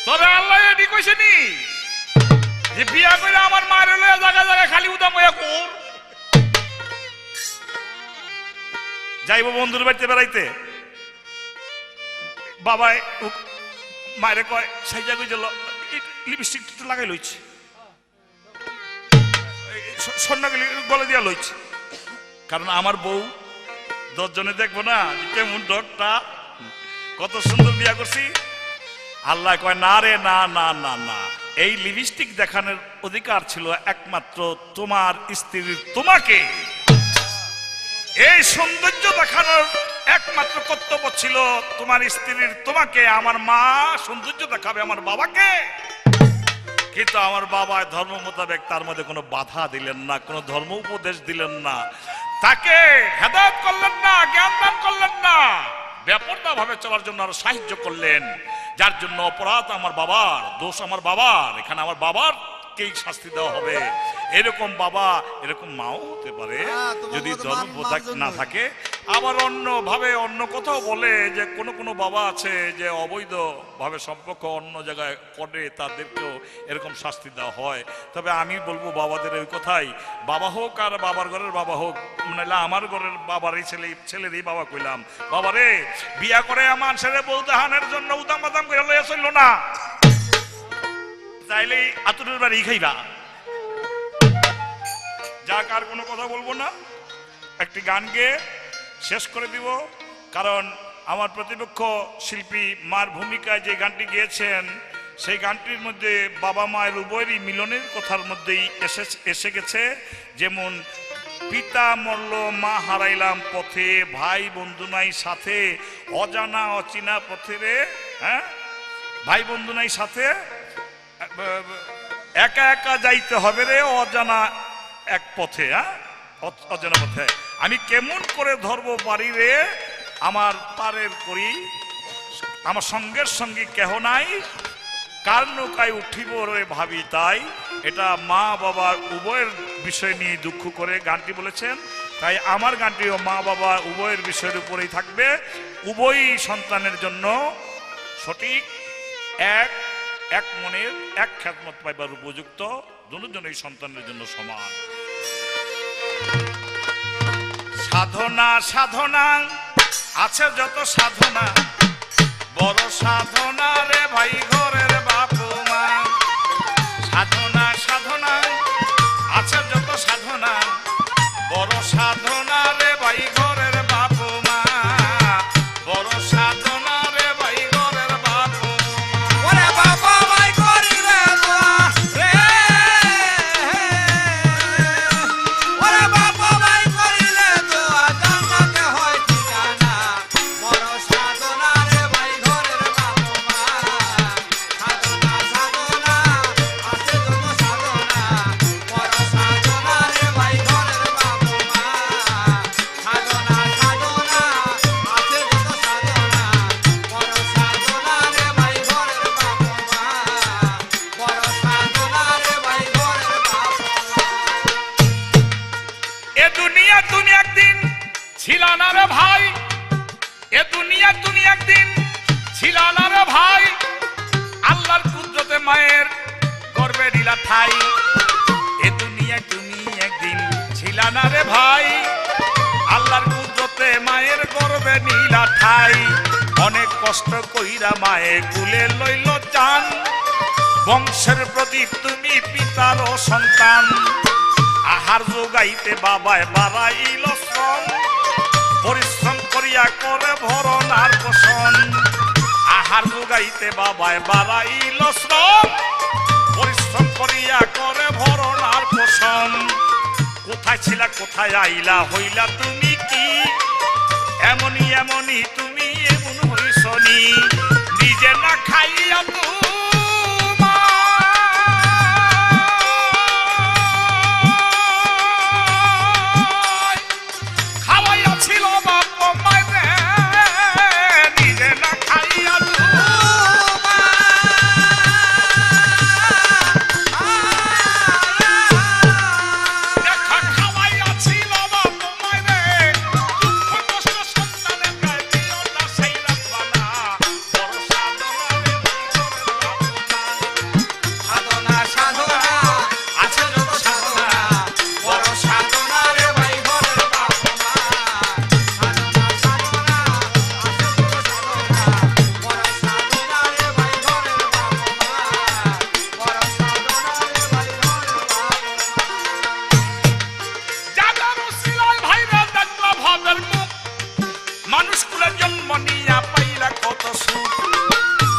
তবে আল্লাহ এটি কইছে নি যে বিয়া করে আমার মায়ের হলে জায়গায় জায়গায় খালি উদাম হইয়া কর যাইব বন্ধুর বাড়িতে বেড়াইতে, বাবাই মায়ের কয় সাইজা কই গেল লিপস্টিক লাগাই লইছে, স্বর্ণগুলি গলে দিয়া লইছে। কারণ আমার বউ 10 জনে দেখবো না কেমন ডকটা, কত সুন্দর বিয়া করছি। আল্লাহ কয় না রে, না না না না, এই লিপস্টিক দেখানোর অধিকার ছিল একমাত্র তোমার স্ত্রীর তোমাকে। এই সৌন্দর্য দেখানোর একমাত্র কর্তব্য ছিল তোমার স্ত্রীর তোমাকে। আমার মা সৌন্দর্য দেখাবে আমার বাবাকে, কিন্তু আমার বাবা ধর্ম মোতাবেক তার মধ্যে কোনো বাধা দিলেন না, কোনো ধর্ম উপদেশ দিলেন না, তাকে হেদায়েত করলেন না, জ্ঞান দান করলেন না, বেপরোয়া ভাবে চলার জন্য আরো সাহায্য করলেন। যার জন্য অপরাধ আমার বাবার, দোষ আমার বাবার, এখানে আমার বাবার কেই শাস্তি দেওয়া হবে। এরকম বাবা, এরকম মাও হতে পারে যদি ধর্মবোধ না থাকে। আবার অন্য ভাবে অন্য কথাও বলে যে কোন কোন বাবা আছে যে অবৈধ ভাবে সম্পর্ক অন্য জায়গায় করে, তাদেরকেও এরকম শাস্তি দেওয়া হয়। তবে আমি বলবো বাবাদের ওই কথাই, বাবা হোক আর বাবার ঘরের বাবা হোক, মানে আমার ঘরের বাবারই ছেলেরই বাবা কইলাম, বাবারে বিয়া করে আমার ছেলে বউ দেহানের জন্য উদাম বাদাম করে লইয়া চললো না, চাইলে আতুরের বাড়ি খাইবা। যাক, আর কোনো কথা বলবো না, একটি গান গেয়ে শেষ করে দিব। কারণ আমার প্রতিপক্ষ শিল্পী মার ভূমিকায় যে গানটি গেয়েছেন, সেই গানটির মধ্যে বাবা মায়ের উভয়েরই মিলনের কথার মধ্যেই এসে গেছে। যেমন পিতা মরল, মা হারাইলাম পথে, ভাই বন্ধু নাই সাথে, অজানা অচিনা পথে রে, হ্যাঁ ভাই বন্ধু নাই সাথে, একা একা যাইতে হবে রে অজানা এক পথে, হ্যাঁ অজানা পথে, আমি কেমন করে ধরবো বাড়ি রে, আমার পারের করি, আমার সঙ্গের সঙ্গী কেহ নাই, কার নৌকায় উঠিব রে ভাবি তাই। এটা মা বাবার উভয়ের বিষয় নিয়ে দুঃখ করে গানটি বলেছেন। তাই আমার গানটিও মা বাবা উভয়ের বিষয়ের উপরেই থাকবে। উভয়ই সন্তানের জন্য সঠিক এক মনের এক খ্যাতমত পাইবার উপযুক্ত, দুজনেই সন্তানের জন্য সমান। সাধনা সাধনা আছে যত সাধনা, বড় সাধনা রে ভাই ঘরের বাপু মা। সাধনা সাধনা আছে যত সাধনা, বড় সাধনা রে ভাই ঘরের বাপু মা, বড় সাধনা রে ভাই ঘরের বাপু মা। ওরে বাবা ভাই করিলে দোয়া রে, ওরে বাবা ভাই করিলে দোয়া, জান্নাতে হয় ঠিকানা, বড় সাধনা রে ভাই ঘরের বাবা মা। সাধনা সাধনা আছে দুনিয়া তুমি একদিন ছিলা না রে ভাই, এ দুনিয়া তুমি একদিন ছিলা না রে ভাই, আল্লাহর কুদরতে মায়ের গর্বে নীলা ঠাই। এ দুনিয়া তুমি একদিন ছিলা না রে ভাই, আল্লাহর কুদরতে মায়ের গর্বে নীলা ঠাই। অনেক কষ্ট কইরা মায়ে কুলে লইল চান, বংশের প্রদীপ তুমি পিতার সন্তান। আহার যোগাইতে বাবায় বাড়াইল শ্রম, পরিশ্রম করিয়া করে ভরণ আর পোষণ। আহার যোগাইতে বাবায় বাড়াইল শ্রম, পরিশ্রম করিয়া করে ভরণ আর পোষণ। কোথায় ছিলা কোথায় আইলা হইলা তুমি কি, এমনই এমনই তুমি এমন হইছনি, নিজে না খাইয়া খাওয়াইয়াছিল বাপ মায়ের, নিজে না খাইয়া দেখা খাওয়াইয়াছিল বাপ মায়ের, দুঃখ কষ্ট সন্তানের গায়ে দিও না সেই রাতবানা, বড় সাধনা সাধনা আছে যত সাধনা, বড় সাধনা রে ভাই ঘরের বাপ মা। সাধনা সাধনা আছে যত সাধনা, বড় সাধনা রে ভাই ঘরের বাপ মা। বড় সাধনা রে ভাই ঘরের বাপ যাদের উসিলায় ভাইরা দেখলা ভাবের মুখ, মানুষ কুলে জন্ম নিয়া পাইলা কত সুখ।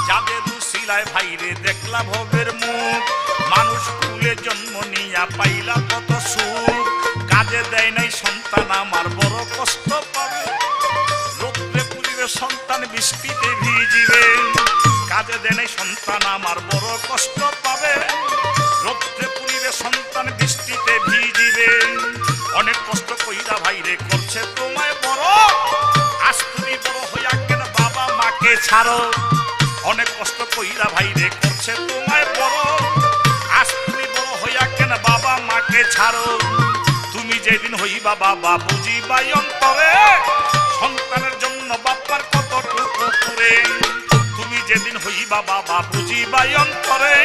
যাদের উসিলায় ভাইরে দেখলা ভবের মুখ, মানুষ কুলে জন্ম নিয়া পাইলা কত সুখ। কাজে দেয় নাই সন্তান আমার বড় কষ্ট পাবে, রোদ্রে পুরিবে সন্তান বৃষ্টিতে ভিজিবে। কাজে দেয় নাই সন্তান আমার বড় কষ্ট পাবে, রোদ্রে পুরিবে সন্তান বৃষ্টিতে ভিজিবে। অনেক কষ্ট কইরা ভাইরে করছে তোমায় বড়, আজ তুমি বড় হইয়া কেন বাবা মাকে ছাড়ো। অনেক কষ্ট কইরা ভাইরে করছে তোমায় বড়, আজ তুমি বড় হইয়া কেন বাবা মাকে ছাড়ো। তুমি যেদিন হইবা বাবা বুঝিবাই অন্তরে, সন্তানের জন্য বাবার কতটুকু করে। তুমি যেদিন হইবা বাবা বুঝিবাই অন্তরে,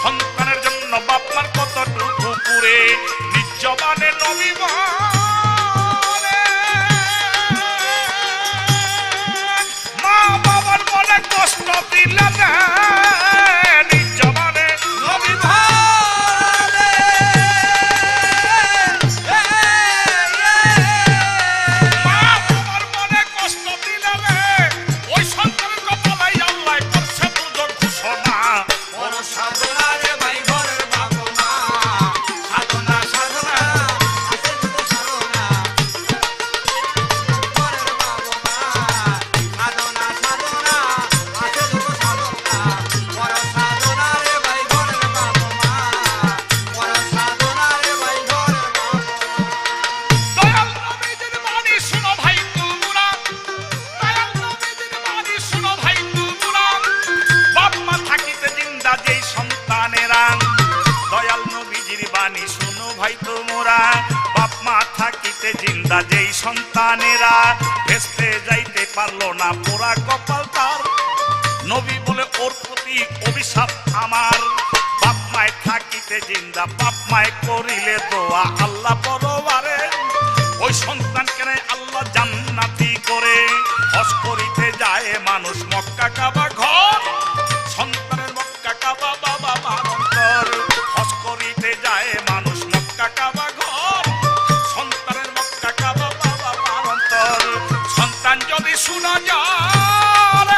সন্তানের জন্য বাবার কতটুকু করে। নিজ জবানে নবী বলে, মা বাবার মনে কষ্ট দিলে না, নিজ জবানে নবী বলে। মা বাবার মনে কষ্ট দিলে না, ওই সন্তানের কপালে আল্লাহ করছে দুজন ঘোষণা। বড় সাধনা রে ভাই ঘরের বাপ মা। সাধনা সাধনা আছে যত সাধনা, ঘরের বাপ মা। সাধনা সাধনা আছে যত সাধনা, বড় সাধনা রে ভাই ঘরের বাপ মা। বড় সাধনা রে ভাই ঘরের বাপ মা। দয়াল নবীজির বাণী শোনো ভাই তোমরা, দয়াল নবীজির বাণী শোনো ভাই তোমরা, বাপ মা থাকিতে জিন্দা যেই সন্তানেরা। দয়াল নবীজির বাণী শোনো ভাই তোমরা, বাপ মা থাকিতে জিন্দা যেই সন্তানেরা। ভেস্তে যাইতে পারলো না পোড়া কপাল তার, নবী বলে ওর প্রতি অভিশাপ আমার। বাপ মায় থাকিতে জিন্দা বাপ মায় করিলে দোয়া আল্লাহ বড়বারে, ওই সন্তানকে আল্লাহ জান্নাতি করে। হজ করিতে যায় মানুষ মক্কা কাবা ঘর, সন্তানের মক্কা কাবা বাবা মার অন্তর। হজ করিতে যায় মানুষ মক্কা কাবা ঘর, সন্তানের মক্কা কাবা বাবা মার অন্তর। সন্তান যদি শোনা যায়,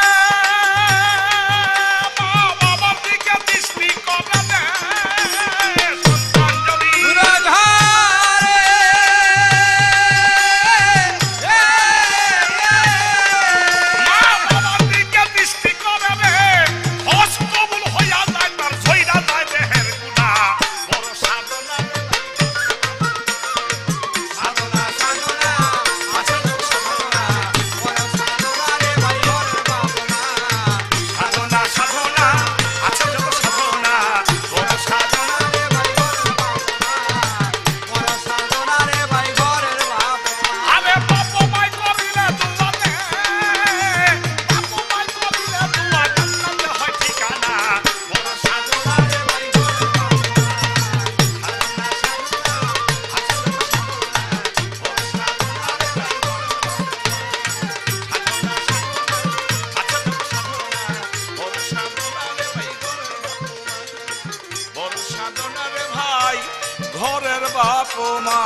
মা বাবার দিকে দৃষ্টি করে দেয়। সন্তান যদি সুরধারে ঘরের বাপ মা